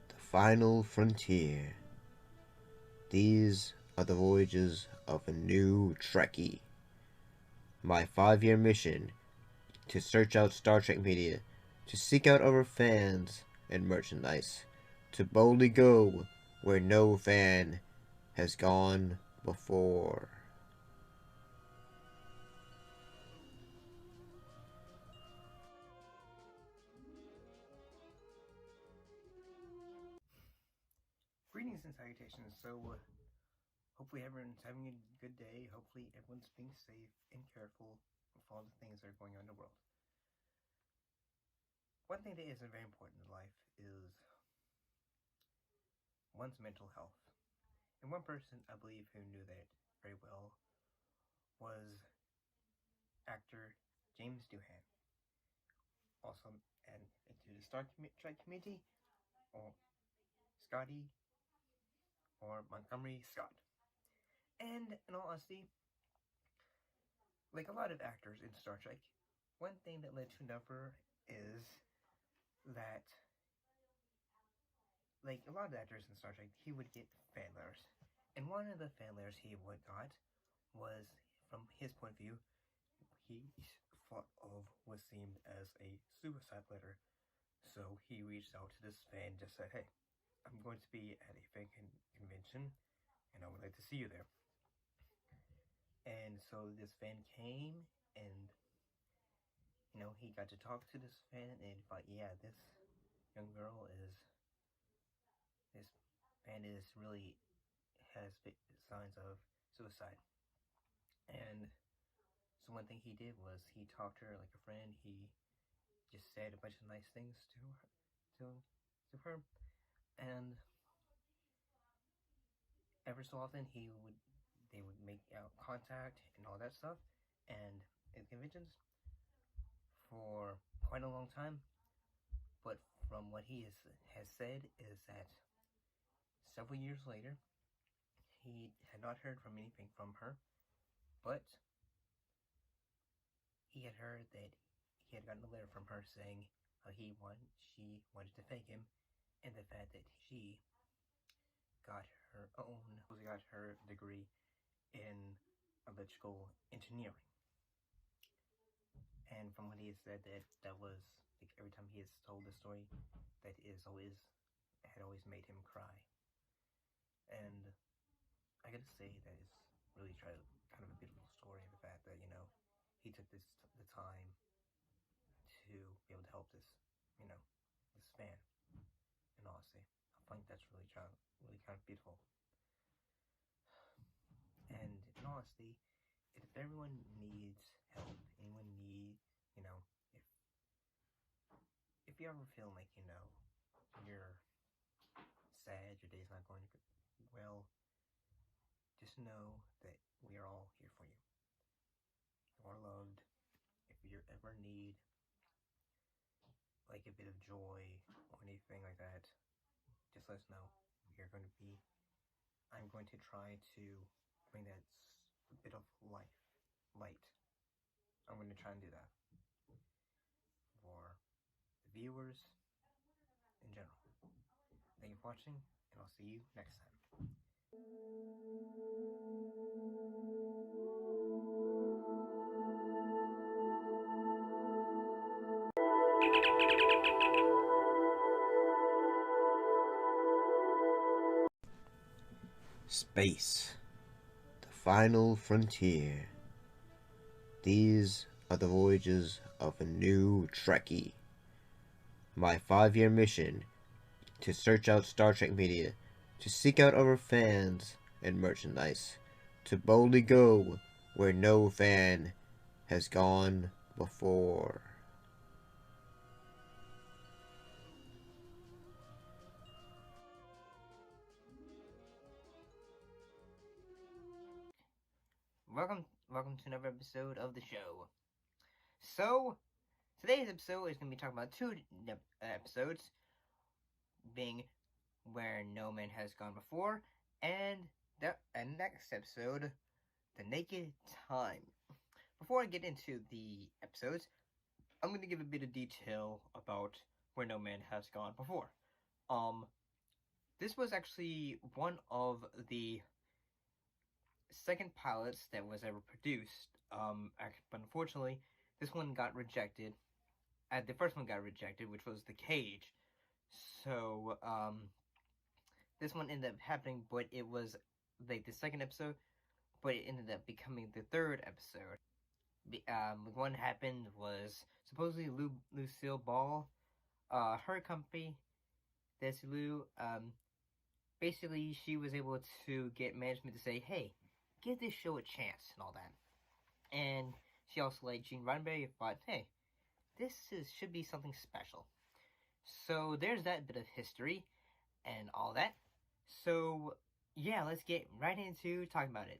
the final frontier. These are the voyages of a new Trekkie. My 5-year mission to search out Star Trek media, to seek out our fans and merchandise, to boldly go where no fan has gone before. Greetings and salutations. So, hopefully everyone's having a good day. Hopefully everyone's being safe and careful with all the things that are going on in the world. One thing that isn't very important in life is one's mental health. And one person, I believe, who knew that very well was actor James Doohan. Also, and into the Star Trek community, or Scotty, or Montgomery Scott. And in all honesty, like a lot of actors in Star Trek, one thing that led to another is that, like a lot of actors in Star Trek, he would get fan letters. And one of the fan letters he would got was, from his point of view, he thought of was seen as a suicide letter. So he reached out to this fan and just said, hey, I'm going to be at a fan convention and I would like to see you there. And so this fan came and, you know, he got to talk to this fan and thought, yeah, this young girl this fan really has signs of suicide. And so one thing he did was he talked to her like a friend. He just said a bunch of nice things to her, and ever so often they would make contact and all that stuff, and at conventions for quite a long time. But from what he has said is that several years later, he had not heard from anything from her, but he had heard that he had gotten a letter from her saying how she wanted to thank him, and the fact that she got her degree in electrical engineering. And from what he has said, that was like every time he has told the story, that had always made him cry. And I gotta say that it's really kind of a beautiful story. The fact that, you know, he took the time to be able to help this fan. And honestly, I think that's really kind of beautiful. And in honesty, if everyone needs help, anyone need, you know, if you ever feel like, you know, you're sad, your day's not going well, just know that we are all here for you. You are loved. If you ever need like a bit of joy or anything like that, just let us know. I'm going to try to bring that bit of light. I'm going to try and do that for the viewers in general. Thank you for watching, and I'll see you next time. Space, the final frontier. These are the voyages of a new Trekkie. My 5-year mission to search out Star Trek media, to seek out our fans and merchandise, to boldly go where no fan has gone before. Welcome to another episode of the show. So, today's episode is going to be talking about two episodes, being Where No Man Has Gone Before, and the next episode, The Naked Time. Before I get into the episodes, I'm going to give a bit of detail about Where No Man Has Gone Before. This was actually one of the second pilots that was ever produced. But unfortunately, this one got rejected. The first one got rejected, which was The Cage. So, this one ended up happening, but it was like the second episode, but it ended up becoming the third episode. What happened was supposedly Lucille Ball, her company, Desilu, basically she was able to get management to say, hey, give this show a chance and all that. And she also, like Gene Roddenberry, thought, hey, should be something special. So there's that bit of history and all that. So yeah, let's get right into talking about it.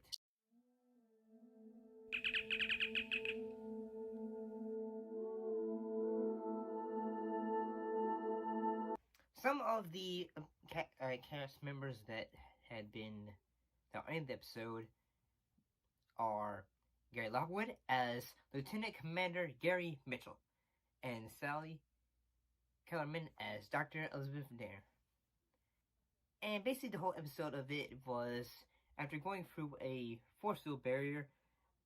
Some of the cast members that are in the episode are Gary Lockwood as Lieutenant Commander Gary Mitchell, and Sally Kellerman as Dr. Elizabeth Dare. And basically the whole episode of it was, after going through a force field barrier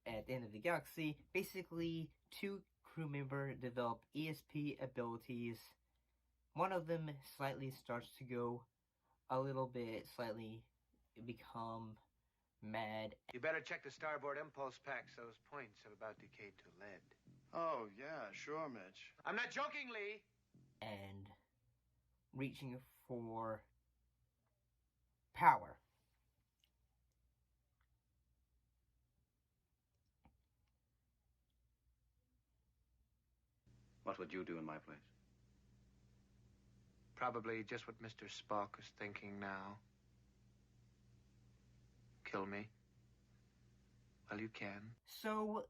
at the end of the galaxy, basically 2 crew members develop ESP abilities. One of them slightly starts to go a little bit, slightly become mad. You better check the starboard impulse packs. Those points have about decayed to lead. Oh, yeah, sure, Mitch. I'm not joking, Lee. And reaching for power. What would you do in my place? Probably just what Mr. Spock is thinking now. Kill me. Well, you can. So,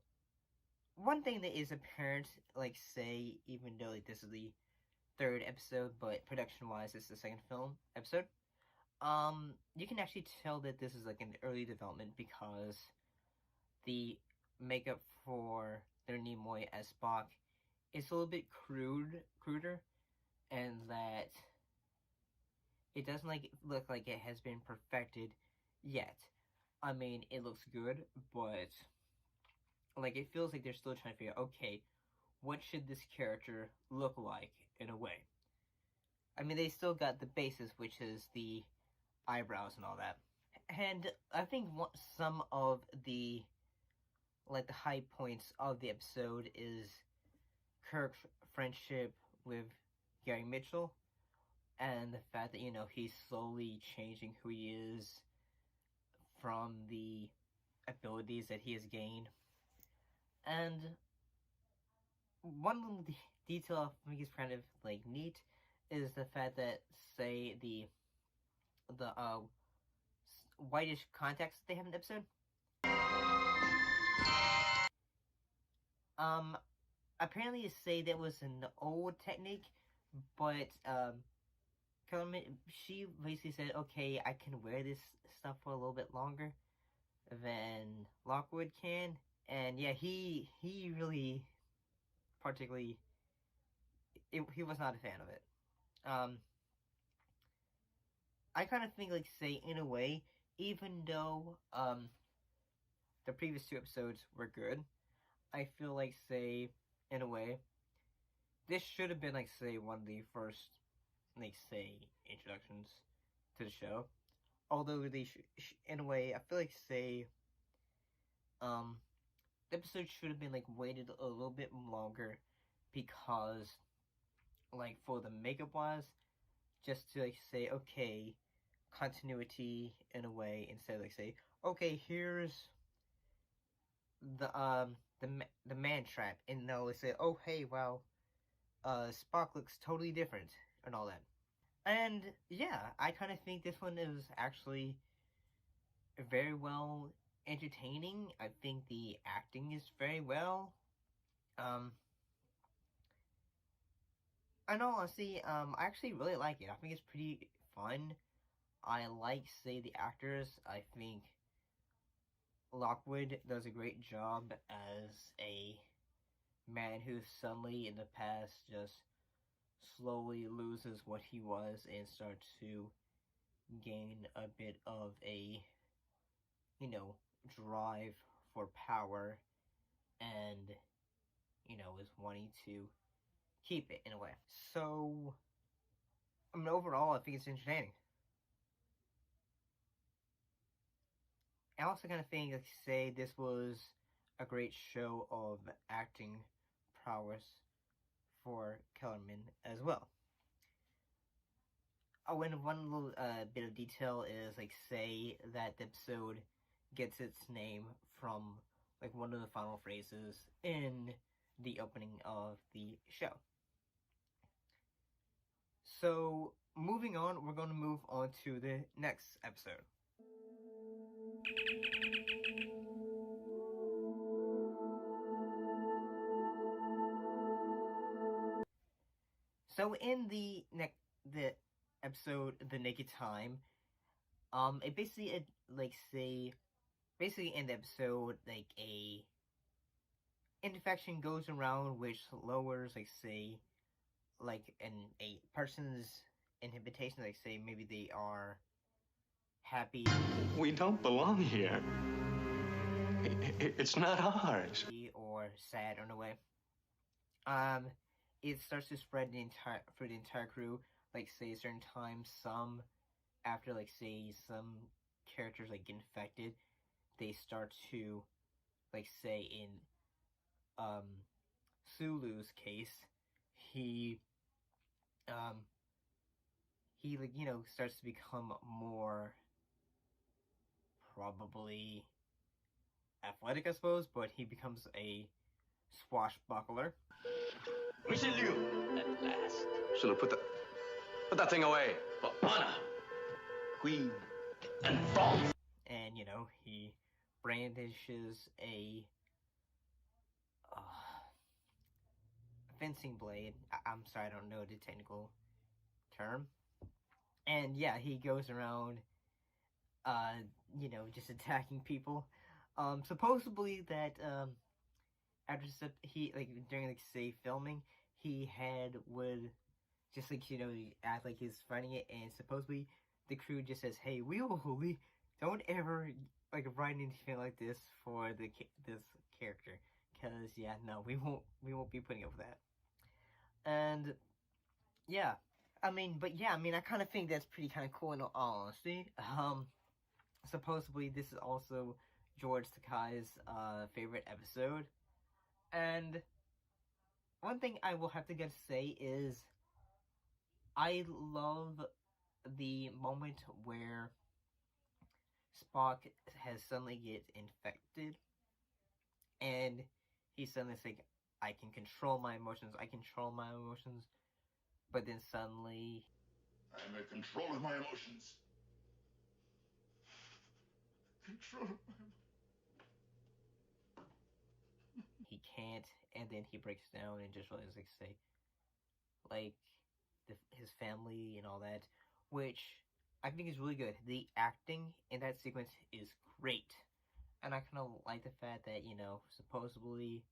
one thing that is apparent, like, say, even though like, this is the 3rd episode, but production-wise, it's the 2nd film episode, you can actually tell that this is, like, an early development because the makeup for Leonard Nimoy as Spock is a little bit cruder, and that it doesn't, like, look like it has been perfected yet. I mean, it looks good, but like, it feels like they're still trying to figure out, okay, what should this character look like in a way? I mean, they still got the basis, which is the eyebrows and all that. And I think some of the, like, the high points of the episode is Kirk's friendship with Gary Mitchell, and the fact that, you know, he's slowly changing who he is from the abilities that he has gained. And one little detail I think is kind of, like, neat is the fact that, say, the whitish contacts that they have in the episode, apparently say that was an old technique, but Kellerman, she basically said, okay, I can wear this stuff for a little bit longer than Lockwood can. And yeah, he really particularly, he was not a fan of it. I kind of think, like, say, in a way, even though the previous 2 episodes were good, I feel like, say, in a way, this should have been, like, say, one of the first, like, say, introductions to the show. Although they in a way, I feel like, say, the episode should have been, like, waited a little bit longer, because, like, for the makeup wise, just to, like, say, okay, continuity in a way, instead of, like, say, okay, here's the man trap, and they'll, like, say, oh, hey, wow, Spock looks totally different, and all that. And yeah, I kind of think this one is actually very well entertaining. I think the acting is very well. In all honesty, I actually really like it. I think it's pretty fun. I like, say, the actors. I think Lockwood does a great job as a man who suddenly in the past just slowly loses what he was and starts to gain a bit of a, you know, drive for power, and, you know, is wanting to keep it in a way. So, I mean, overall, I think it's entertaining. I also kind of think, like, say, this was a great show of acting prowess for Kellerman as well. Oh, and one little bit of detail is, like, say that the episode gets its name from, like, one of the final phrases in the opening of the show. So, moving on, we're going to move on to the next episode. So in the episode The Naked Time, it basically, like, say, basically in the episode, like a infection goes around which lowers, like say, like a person's inhibition, like say maybe they are happy. We don't belong here. It's not ours. Or sad in a way. It starts to spread through the entire crew. Like say, certain times, some after like say some characters like get infected, they start to, like say in Sulu's case, he like, you know, starts to become more probably athletic, I suppose, but he becomes a swashbuckler. Richelieu, at last. Should have put that thing away. For honor, queen, and France. And, you know, he brandishes a fencing blade. I'm sorry, I don't know the technical term. And yeah, he goes around, you know, just attacking people. Supposedly that, after he, like, during, like, say, filming, he would just, like, you know, act like he's fighting it, and supposedly the crew just says, hey, we don't ever, like, write anything like this for this character, because, yeah, no, we won't be putting up with that. And, yeah, I mean, I kind of think that's pretty kind of cool in all honesty. Supposedly this is also George Takei's favorite episode. And one thing I will have to say is I love the moment where Spock has suddenly get infected and he's suddenly like, I can control my emotions, but then suddenly I'm in control of my emotions. He can't, and then he breaks down and just realizes, like, say, like, his family and all that, which I think is really good. The acting in that sequence is great, and I kind of like the fact that, you know, supposedly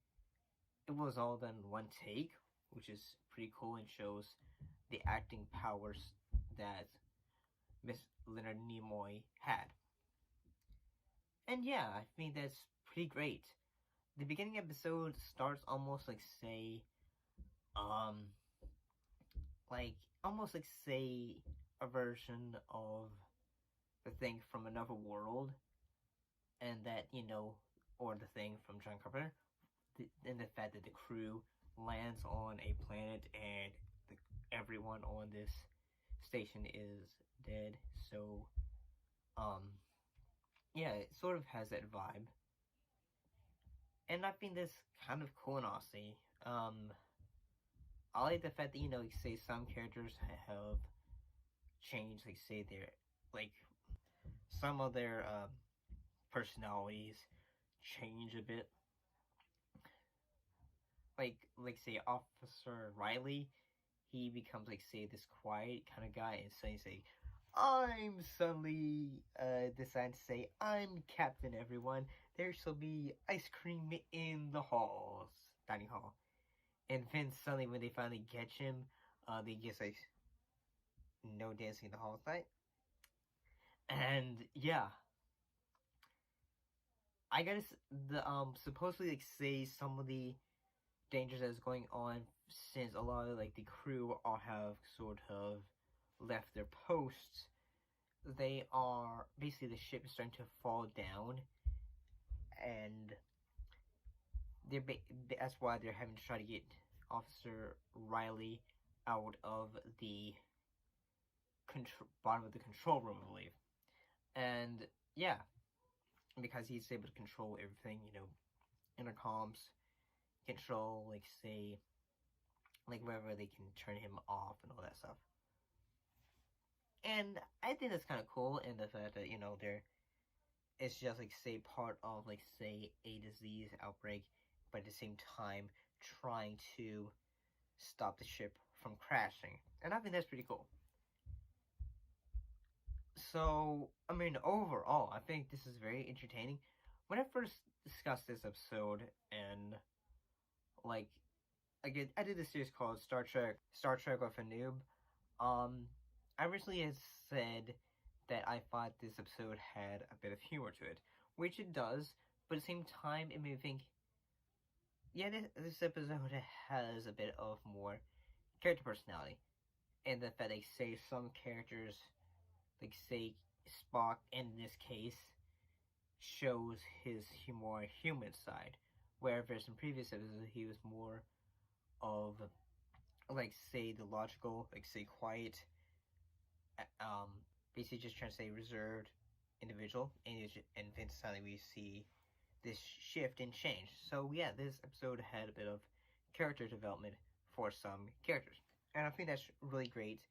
it was all done in one take, which is pretty cool and shows the acting powers that Miss Leonard Nimoy had. And yeah, I think that's pretty great. The beginning episode starts almost like, say, almost like, say, a version of The Thing from Another World, and that, you know, or The Thing from John Carpenter, and the fact that the crew lands on a planet and everyone on this station is dead, so, yeah, it sort of has that vibe. And I think that's kind of cool and honesty. I like the fact that, you know, like, say, some characters have changed, like, say, some of their, personalities change a bit. Like, say, Officer Riley, he becomes, like, say, this quiet kind of guy, and suddenly say, I'm suddenly, decide to say, I'm Captain Everyone. There shall be ice cream in the halls, dining hall. And then suddenly, when they finally catch him, they just, like, no dancing in the halls night. And, yeah. I guess supposedly, like, say, some of the dangers that's going on, since a lot of, like, the crew all have sort of left their posts, they are, basically the ship is starting to fall down, and that's why they're having to try to get Officer Riley out of the bottom of the control room, I believe. And, yeah, because he's able to control everything, you know, intercoms, control, like, say, like, wherever they can turn him off and all that stuff. And I think that's kind of cool, and the fact that, you know, it's just, like, say, part of, like, say, a disease outbreak, but at the same time trying to stop the ship from crashing. And I think that's pretty cool. So, I mean, overall, I think this is very entertaining. When I first discussed this episode, and like, I did this series called Star Trek with a Noob. I recently had said that I thought this episode had a bit of humor to it, which it does, but at the same time, it made me think, yeah, this episode has a bit of more character personality, and the fact they say some characters, like say Spock, in this case, shows his more human side, whereas in previous episodes he was more of, like say the logical, like say quiet, um, basically just trying to say reserved individual, and then suddenly we see this shift and change. So yeah, this episode had a bit of character development for some characters, and I think that's really great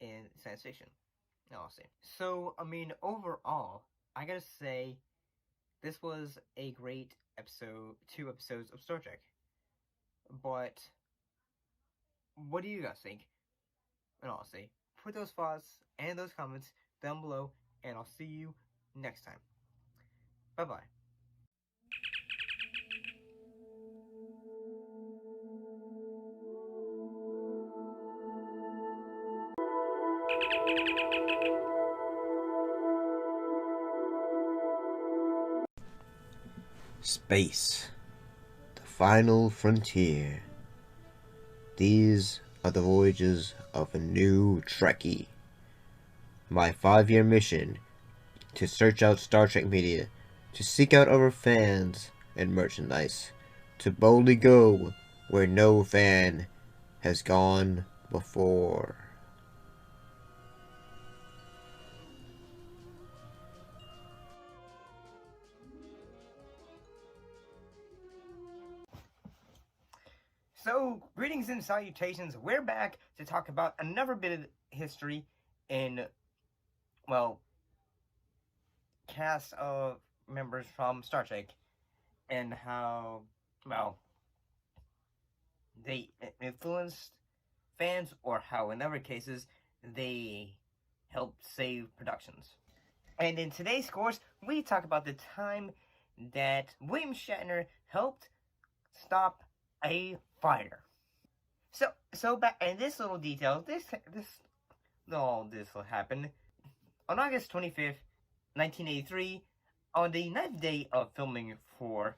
in science fiction. I'll say. So I mean, overall, I gotta say, this was a great episode, 2 episodes of Star Trek. But what do you guys think? And I'll say, put those thoughts and those comments down below, and I'll see you next time. Bye bye. Space, the final frontier. These are the voyages of a new Trekkie. My 5-year mission to search out Star Trek media, to seek out our fans and merchandise, to boldly go where no fan has gone before. So, greetings and salutations. We're back to talk about another bit of history in, well, cast of members from Star Trek, and how, well, they influenced fans, or how in other cases they helped save productions. And in today's course, we talk about the time that William Shatner helped stop a fire. So back in this little detail, this will happen on August 25th, 1983, on the 9th day of filming for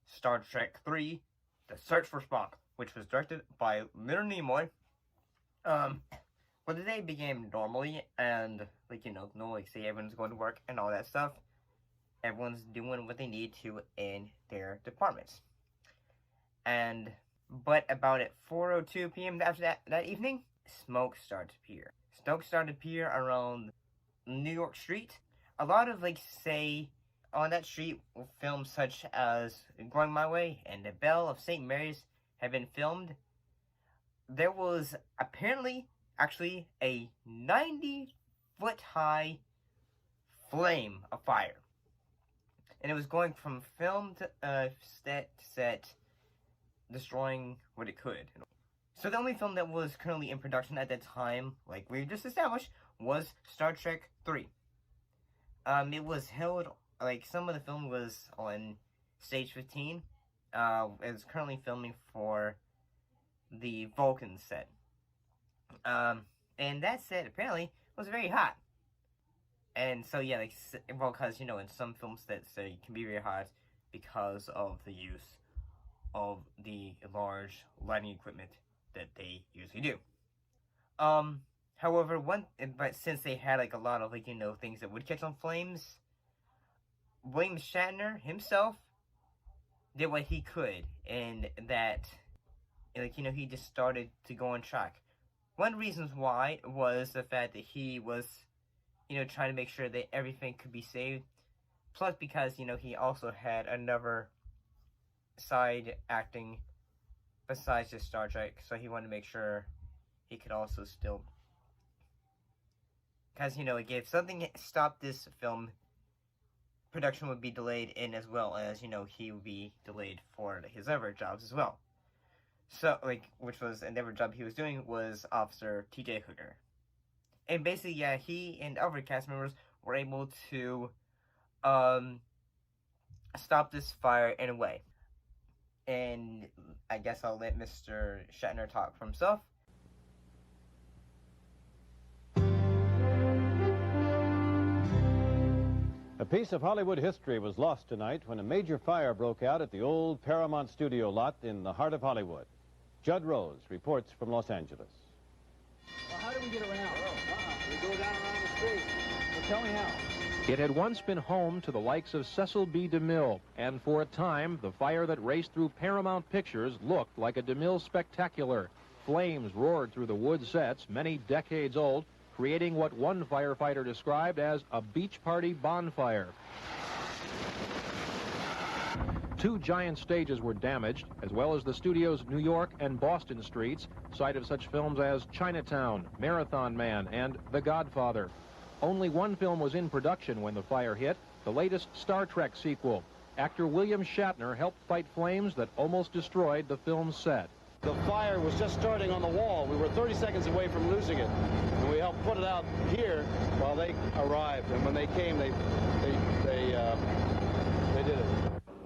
Star Trek 3, The Search for Spock, which was directed by Leonard Nimoy. Well, the day began normally, and, like, normally, say everyone's going to work and all that stuff. Everyone's doing what they need to in their departments. But about at 4:02 p.m. after that evening, smoke started to appear. Smoke started to appear around New York Street. A lot of, like, say, on that street, films such as Going My Way and The Bell of St. Mary's have been filmed. There was apparently actually a 90-foot high flame of fire. And it was going from film to set to set, destroying what it could. So the only film that was currently in production at that time, like we just established, was Star Trek 3. It was held, like, some of the film was on stage 15. It was currently filming for the Vulcan set. And that set apparently was very hot. And so yeah, like, well, because in some films that say can be very hot because of the use of the large lighting equipment that they usually do. However, but since they had, like, a lot of, like, things that would catch on flames, William Shatner himself did what he could, and that, like, he just started to go on track. One reason why was the fact that he was, trying to make sure that everything could be saved. Plus, because, he also had another side acting besides just Star Trek, so he wanted to make sure he could also still. Because, if something stopped this film, production would be delayed, and as well as, he would be delayed for his other jobs as well. So, like, which was another job he was doing was Officer T.J. Hooker. And basically, yeah, he and other cast members were able to stop this fire in a way. And I guess I'll let Mr. Shatner talk for himself. A piece of Hollywood history was lost tonight when a major fire broke out at the old Paramount studio lot in the heart of Hollywood. Judd Rose reports from Los Angeles. Well, how do we get around? We go down around the street. Well, tell me how. It had once been home to the likes of Cecil B. DeMille, and for a time, the fire that raced through Paramount Pictures looked like a DeMille spectacular. Flames roared through the wood sets, many decades old, creating what one firefighter described as a beach party bonfire. 2 giant stages were damaged, as well as the studio's New York and Boston streets, site of such films as Chinatown, Marathon Man, and The Godfather. Only one film was in production when the fire hit, the latest Star Trek sequel. Actor William Shatner helped fight flames that almost destroyed the film's set. The fire was just starting on the wall. We were 30 seconds away from losing it. And we helped put it out here while they arrived. And when they came, they did it.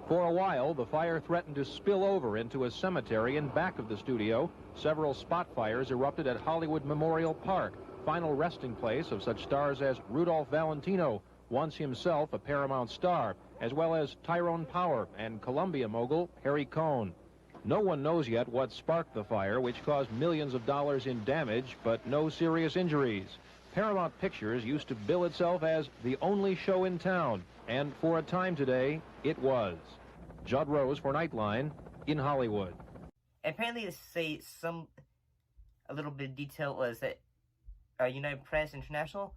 For a while, the fire threatened to spill over into a cemetery in back of the studio. Several spot fires erupted at Hollywood Memorial Park, final resting place of such stars as Rudolph Valentino, once himself a Paramount star, as well as Tyrone Power and Columbia mogul Harry Cohn. No one knows yet what sparked the fire, which caused millions of dollars in damage, but no serious injuries. Paramount Pictures used to bill itself as the only show in town, and for a time today, it was. Judd Rose for Nightline in Hollywood. Apparently, to say a little bit of detail was that United Press International,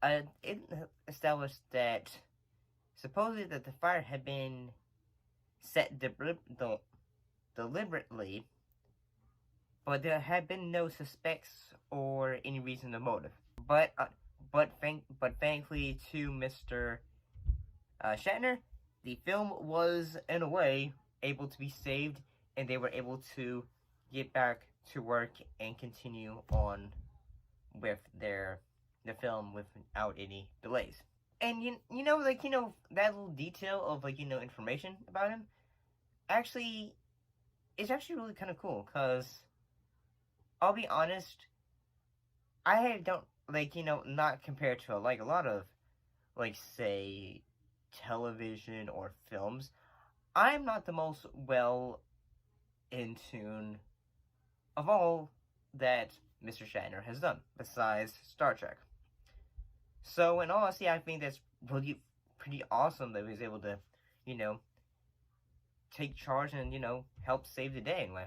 it established that supposedly that the fire had been set deliberately, but there had been no suspects or any reason or motive. But thankfully to Mr. Shatner, the film was in a way able to be saved, and they were able to get back to work and continue on with the film without any delays. And that little detail of information about him actually is really kind of cool, because I'll be honest, I don't not compared to a lot of say television or films, I'm not the most well in tune of all that Mr. Shatner has done, besides Star Trek. So, in all honesty, I think that's really pretty awesome that he was able to, take charge and, help save the day anyway.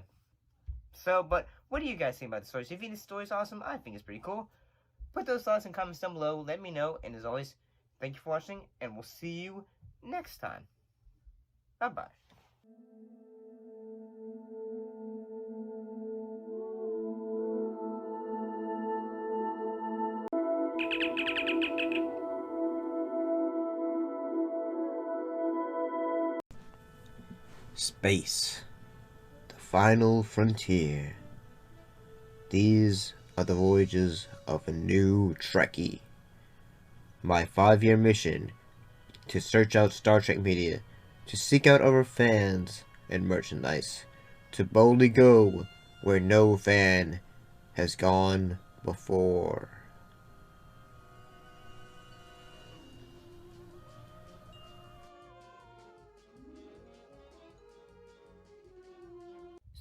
So, but what do you guys think about the story? Do you think the story's awesome? I think it's pretty cool. Put those thoughts in comments down below, let me know, and as always, thank you for watching, and we'll see you next time. Bye-bye. Space, the final frontier. These are the voyages of a new Trekkie. My 5-year mission to search out Star Trek media, to seek out other fans and merchandise, to boldly go where no fan has gone before.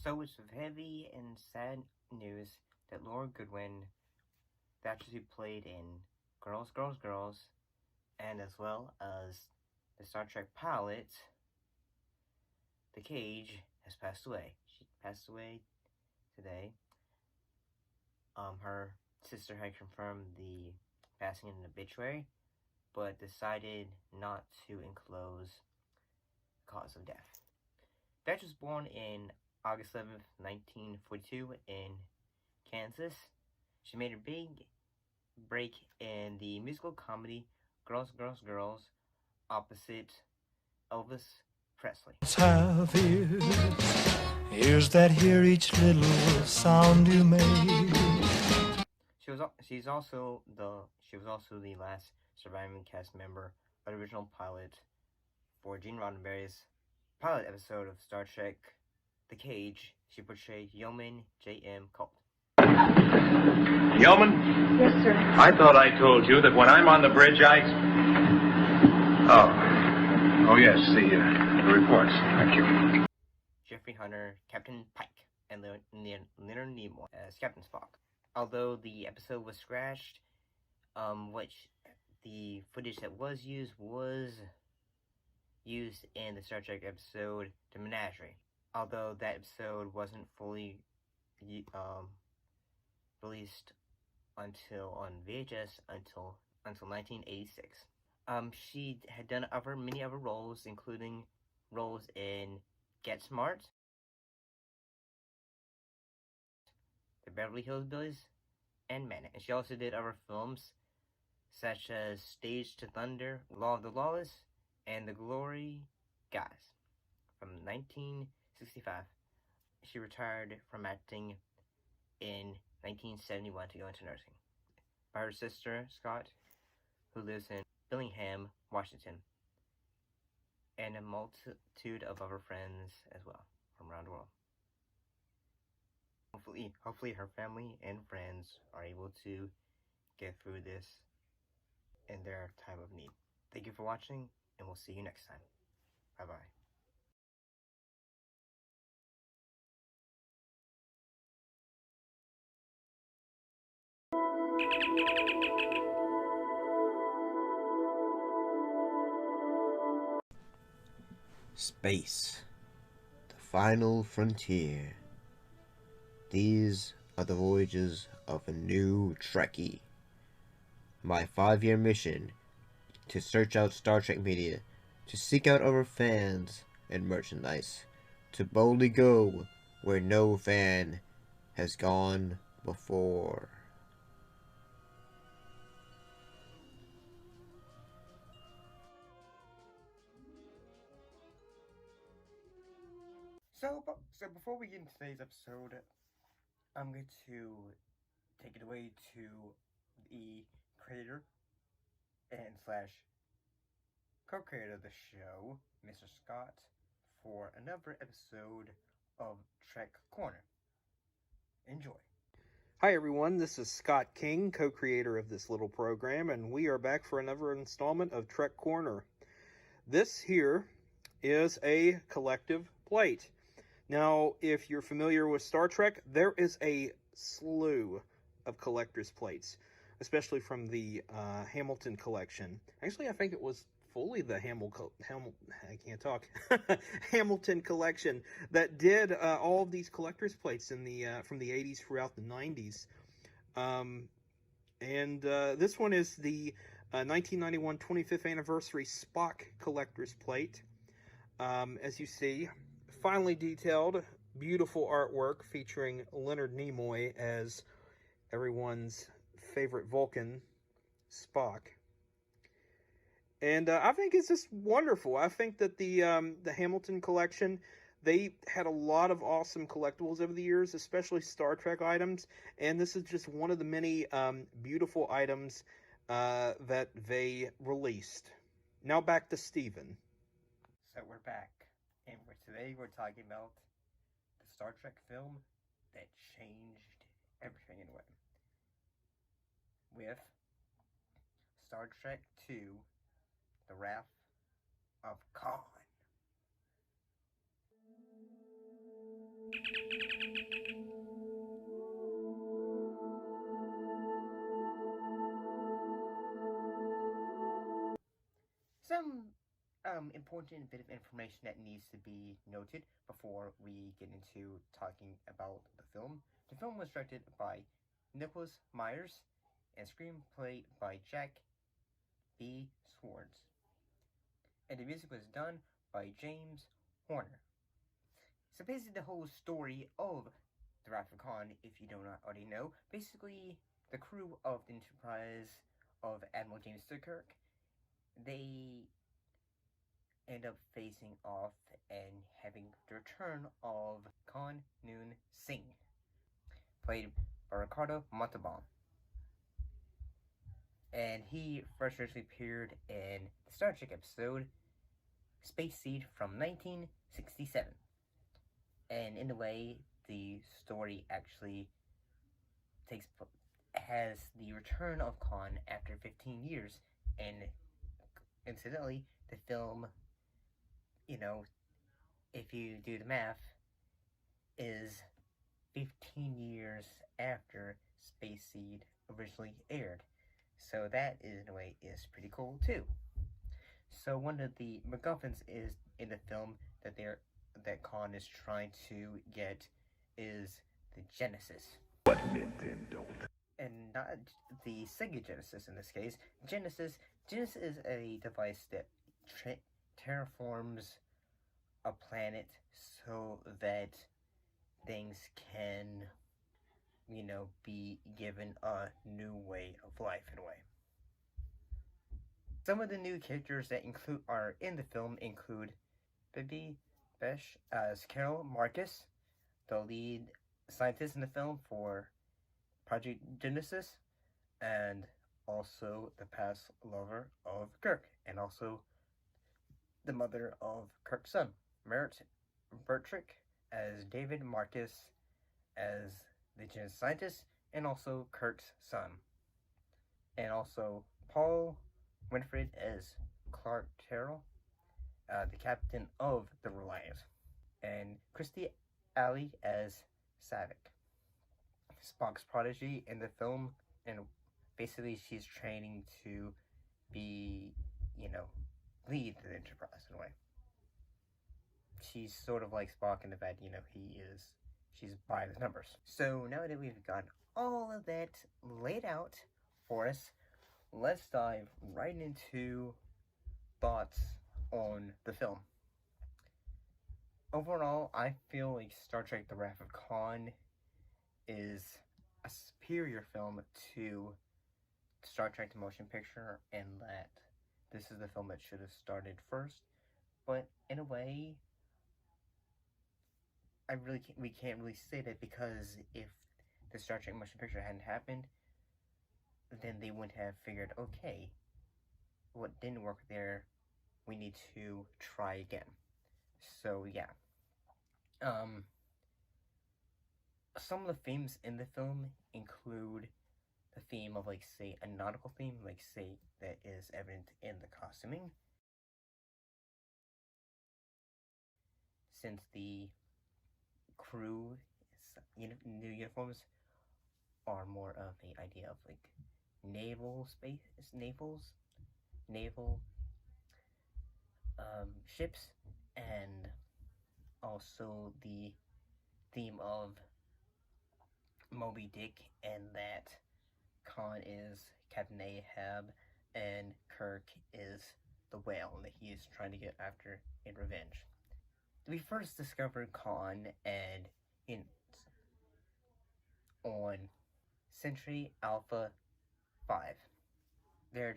So it's with heavy and sad news that Laura Goodwin, the actress who played in Girls, Girls, Girls, and as well as the Star Trek pilot, The Cage, has passed away. She passed away today. Her sister had confirmed the passing in an obituary, but decided not to enclose the cause of death. The actress was born in August 11th, 1942 in Kansas. She made her big break in the musical comedy Girls, Girls, Girls opposite Elvis Presley. Have ears that hear each little sound you make. She was also the last surviving cast member of the original pilot for Gene Roddenberry's pilot episode of Star Trek The Cage. She portrayed Yeoman J.M. Colt. Yeoman? Yes, sir. I thought I told you that when I'm on the bridge, Oh, yes, the reports. Thank you. Jeffrey Hunter, Captain Pike, and Leonard Nimoy as Captain Spock. Although the episode was scratched, which the footage that was used in the Star Trek episode The Menagerie. Although that episode wasn't fully released on VHS until 1986. She had done many other roles, including roles in Get Smart, The Beverly Hillbillies, and Manic. And she also did other films such as Stage to Thunder, Law of the Lawless, and The Glory Guys. From 1965, she retired from acting in 1971 to go into nursing. By her sister, Scott, who lives in Bellingham, Washington, and a multitude of other friends as well from around the world. Hopefully her family and friends are able to get through this in their time of need. Thank you for watching, and we'll see you next time. Bye-bye. Space, the final frontier. These are the voyages of a new Trekkie. My 5-year mission to search out Star Trek media, to seek out other fans and merchandise, to boldly go where no fan has gone before. So before we get into today's episode, I'm going to take it away to the creator and / co-creator of the show, Mr. Scott, for another episode of Trek Corner. Enjoy. Hi everyone, this is Scott King, co-creator of this little program, and we are back for another installment of Trek Corner. This here is a collective plate. Now, if you're familiar with Star Trek, there is a slew of collector's plates, especially from the Hamilton collection. Actually, I think it was fully the Hamilton collection that did all of these collector's plates in the from the 80s throughout the 90s. This one is the 1991 25th anniversary Spock collector's plate. As you see, finely detailed, beautiful artwork featuring Leonard Nimoy as everyone's favorite Vulcan, Spock. And I think it's just wonderful. I think that the Hamilton collection, they had a lot of awesome collectibles over the years, especially Star Trek items. And this is just one of the many beautiful items that they released. Now back to Steven. So we're back, and today we're talking about the Star Trek film that changed everything in a way. With Star Trek II, The Wrath of Khan. Some important bit of information that needs to be noted before we get into talking about the film. The film was directed by Nicholas Myers and screenplay by Jack B. Swartz. And the music was done by James Horner. So basically the whole story of The Wrath of Khan, if you do not already know, basically the crew of the Enterprise of Admiral James Kirk, they end up facing off and having the return of Khan Noon Singh, played by Ricardo Montalban. And he first originally appeared in the Star Trek episode Space Seed from 1967. And in a way, the story actually has the return of Khan after 15 years. And incidentally, the film, if you do the math, is 15 years after Space Seed originally aired. So that, in a way, is pretty cool too. So one of the MacGuffins is in the film that Khan is trying to get is the Genesis. What Nintendo? And not the Sega Genesis in this case. Genesis is a device that terraforms a planet so that things can, be given a new way of life in a way. Some of the new characters that are in the film include Bibi Besh as Carol Marcus, the lead scientist in the film for Project Genesis, and also the past lover of Kirk, and also the mother of Kirk's son, Merritt Bertrick as David Marcus as the Genesis scientist, and also Kirk's son. And also Paul Winfred as Clark Terrell, the captain of the Reliant, and Christy Alley as Savick, Spock's protege in the film, and basically she's training to be, lead the Enterprise in a way. She's sort of like Spock in the fact, she's by the numbers. So now that we've got all of that laid out for us, let's dive right into thoughts on the film. Overall, I feel like Star Trek The Wrath of Khan is a superior film to Star Trek The Motion Picture, and that this is the film that should have started first. But in a way, we can't really say that, because if the Star Trek Motion Picture hadn't happened, then they wouldn't have figured, okay, what didn't work there, we need to try again. So yeah. Some of the themes in the film include the theme of, say, a nautical theme, say, that is evident in the costuming. Since the crew new uniforms are more of the idea of, naval ships, and also the theme of Moby Dick, and that Khan is Captain Ahab and Kirk is the whale, and that he is trying to get after in revenge. We first discovered Khan on Century Alpha 5. They're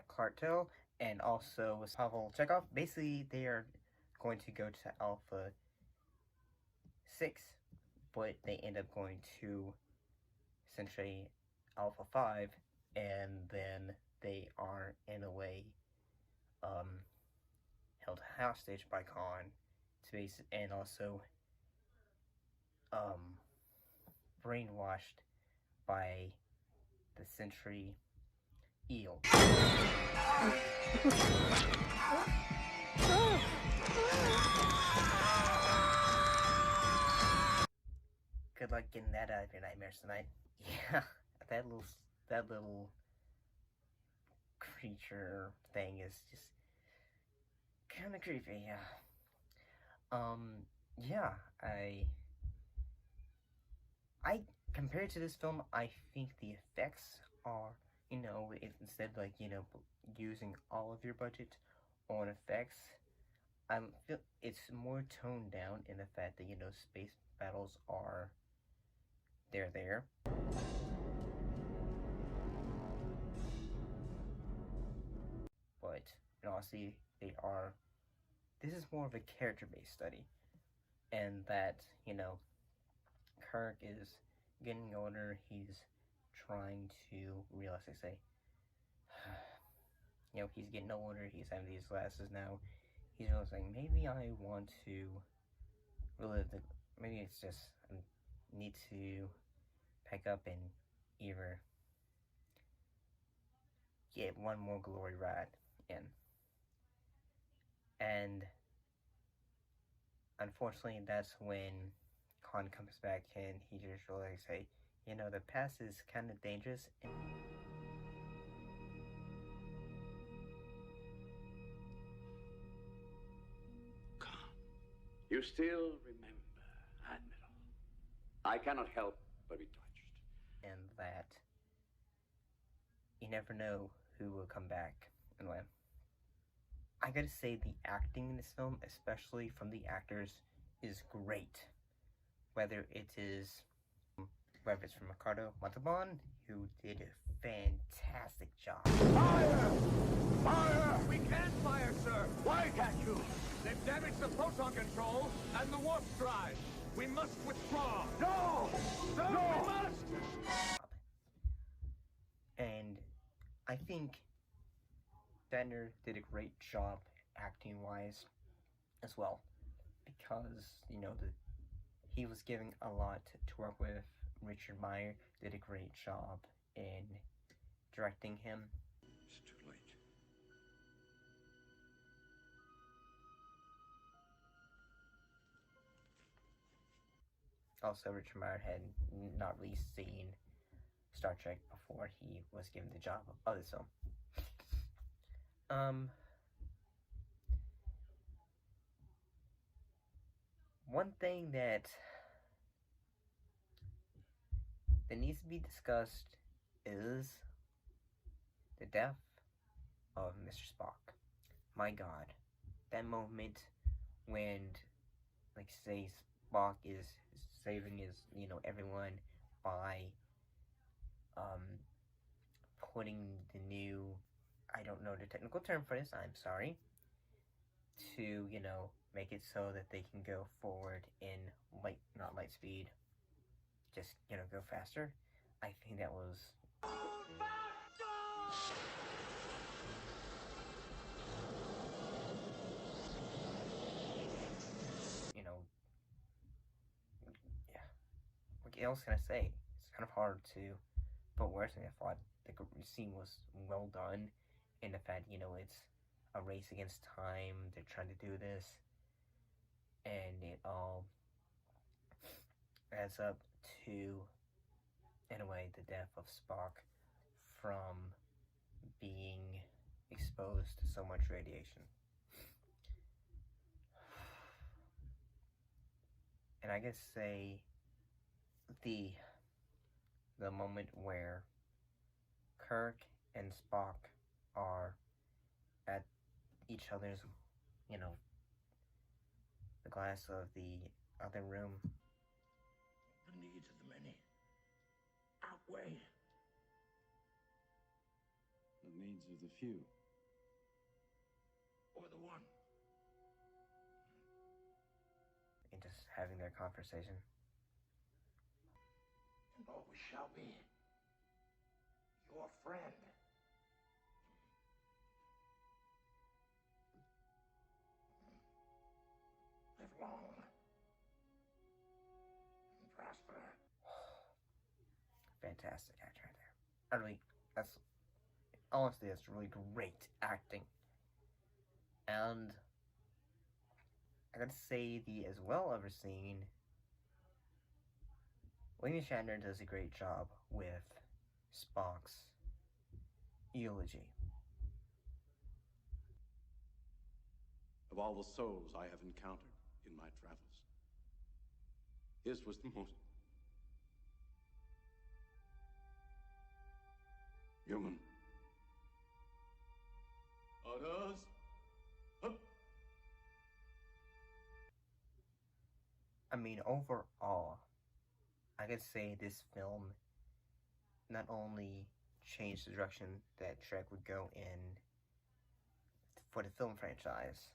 Clartel and also Pavel Chekhov. Basically, they are going to go to Alpha 6, but they end up going to essentially Alpha 5, and then they are, in a way, held hostage by Khan, and also brainwashed by the Century Eel. Good luck getting that out of your nightmares tonight. Yeah, that little creature thing is just kind of creepy. Yeah. Yeah. I compared to this film, I think the effects are, instead using all of your budget on effects, I feel it's more toned down in the fact that space battles are there. but in honesty, they are. This is more of a character-based study, and that, you know, Kirk is getting older. He's trying to realize, I say, you know, he's getting older. He's having these glasses now. He's realizing, maybe I want to relive the. Maybe it's just I need to pack up and either get one more glory ride in. And unfortunately, that's when Khan comes back and he just really say, you know, the past is kind of dangerous. You still remember, Admiral. I cannot help but be touched. And that you never know who will come back and when. I gotta say, the acting in this film, especially from the actors, is great. Whether it's from Ricardo Montalban, who did a fantastic job. Fire! Fire! We can't fire, sir! Why can't you? They've damaged the proton control and the warp drive. We must withdraw. No! Sir, no! We must! And I think Shatner did a great job acting-wise as well, because, you know, he was given a lot to work with. Richard Meyer did a great job in directing him. It's too late. Also, Richard Meyer had not really seen Star Trek before he was given the job of this film. One thing that needs to be discussed is the death of Mr. Spock. My God, that moment when, like, say, Spock is saving his, you know, everyone by putting the new, I don't know the technical term for this, I'm sorry, to, you know, make it so that they can go forward in not light speed, just, you know, go faster. I think that was you know, yeah, what else can I say? It's kind of hard to put words in. I thought the scene was well done, in the fact, you know, it's a race against time. They're trying to do this, and it all adds up to, in a way, the death of Spock from being exposed to so much radiation. And I guess say the moment where Kirk and Spock are at each other's, you know, the glass of the other room. The needs of the many outweigh the needs of the few. or the one. And just having their conversation. And always shall be your friend. Live long and prosper. Fantastic actor right there. Honestly, that's really great acting. And I gotta say, the as well ever seen, William Shatner does a great job with Spock's eulogy. Of all the souls I have encountered in my travels, his was the most human. Others. I mean, overall, I could say this film not only changed the direction that Trek would go in for the film franchise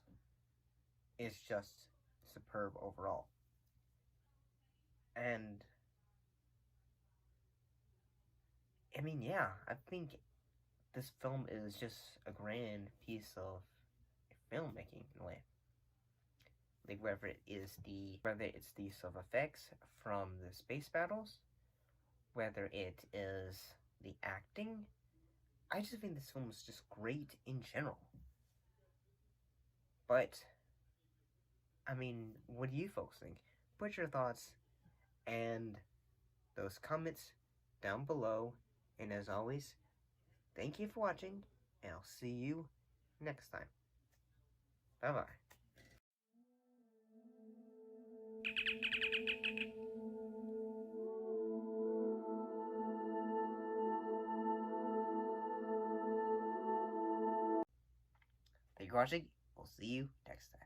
is just superb overall. And I mean, yeah, I think this film is just a grand piece of filmmaking in a way. Like whether it's the use of effects from the space battles, whether it is the acting, I just think this film is just great in general. But I mean, what do you folks think? Put your thoughts and those comments down below. And as always, thank you for watching, and I'll see you next time. Bye-bye. Thank you for watching. We'll see you next time.